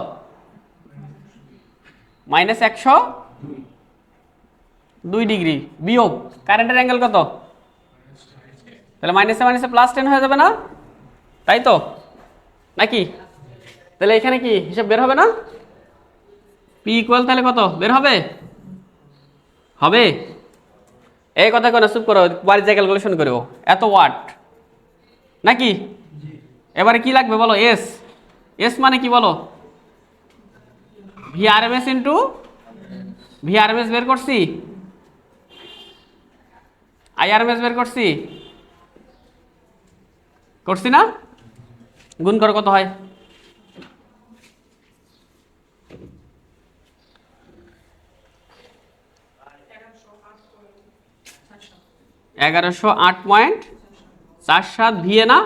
মাইনাস 102 ডিগ্রি বিয়োগ কারেন্টের অ্যাঙ্গেল কত, তাহলে মাইনাসে মাইনাসে প্লাস 10 হয়ে যাবে না? তাই তো নাকি? তাহলে এখানে কি হিসাব বের হবে না? পি ইকুয়াল তাহলে কত বের হবে? হবে। এই কথা কেন, চুপ করো, বাড়িতে যা ক্যালকুলেশন করবো। এত ওয়াট নাকি? এবারে কি লাগবে বলো? এস। এস মানে কি বলো? ভিআরএমএস ইন্টু ভিআরএমএস বের করছি, আইআরএমএস বের করছি, করছি না? গুণ করো কত হয়, $1108.47 ভিএ না?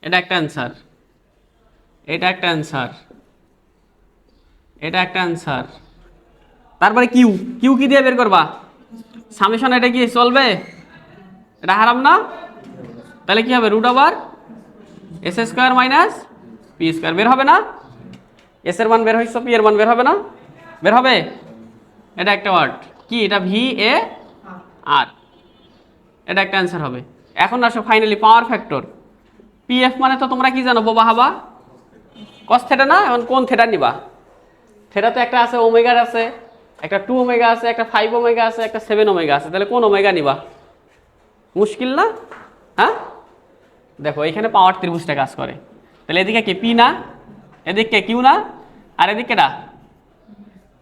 এটা একটা অ্যান্সার, এটা একটা অ্যান্সার, এটা একটা অ্যান্সার। তারপরে কিউ, কিউ কি দিয়ে বের করবা? সামেশন, এটা কি চলবে? এটা হারাম না? তাহলে কি হবে, root over S square minus P square. বের হবে না? এস এর মান বের হয়েছে, পি এর মান বের হবে না? বের হবে। এটা একটা ওয়ার্ড কি, এটা ভি এ আর, এটা একটা অ্যান্সার হবে। এখন আসো finally power factor. P F মানে তো তোমরা কি জানো, বোবা হাবা, কস থেটা না? এখন কোন থেটা নিবা? থেটা তো একটা আছে ওমেগার আছে, একটা 2 ওমেগা আছে, একটা 5 ওমেগা আছে, একটা 7 ওমেগা আছে। তাহলে কোন ওমেগা নিবা? মুশকিল না? হ্যাঁ, দেখো এখানে পাওয়ার ত্রিভুজটা কাজ করে। তাহলে এদিকে কি পি না, এদিকে কিউ না, আর এদিকে না,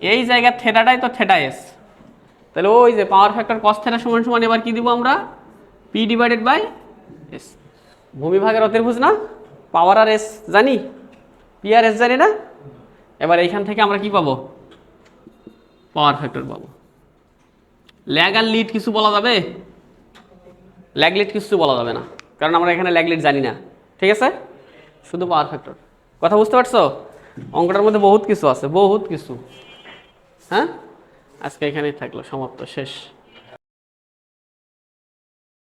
এই জায়গার থেটাটাই তো থেটা এস। তাহলে ওই যে পাওয়ার ফ্যাক্টর কস থেটা সমান সমান এবার কি দিব আমরা, পি ডিভাইডেড বাই এস। ভূমিভাগের অতির্ভুজ না, পাওয়ার আর এস জানি, পি আর এস জানি না। এবার এইখান থেকে আমরা কি পাবো? পাওয়ার ফ্যাক্টর পাবো। ল্যাগ আর লিড কিছু বলা যাবে? ল্যাগ লিড কিছু বলা যাবে না, কারণ আমরা এখানে ল্যাগ লিড জানি না। ঠিক আছে, শুধু পাওয়ার ফ্যাক্টর। কথা বুঝতে পারছো? অঙ্কটার মধ্যে বহুত কিছু আছে, বহুত কিছু। হ্যাঁ, আজকে এখানেই থাকলো, সমাপ্ত, শেষ।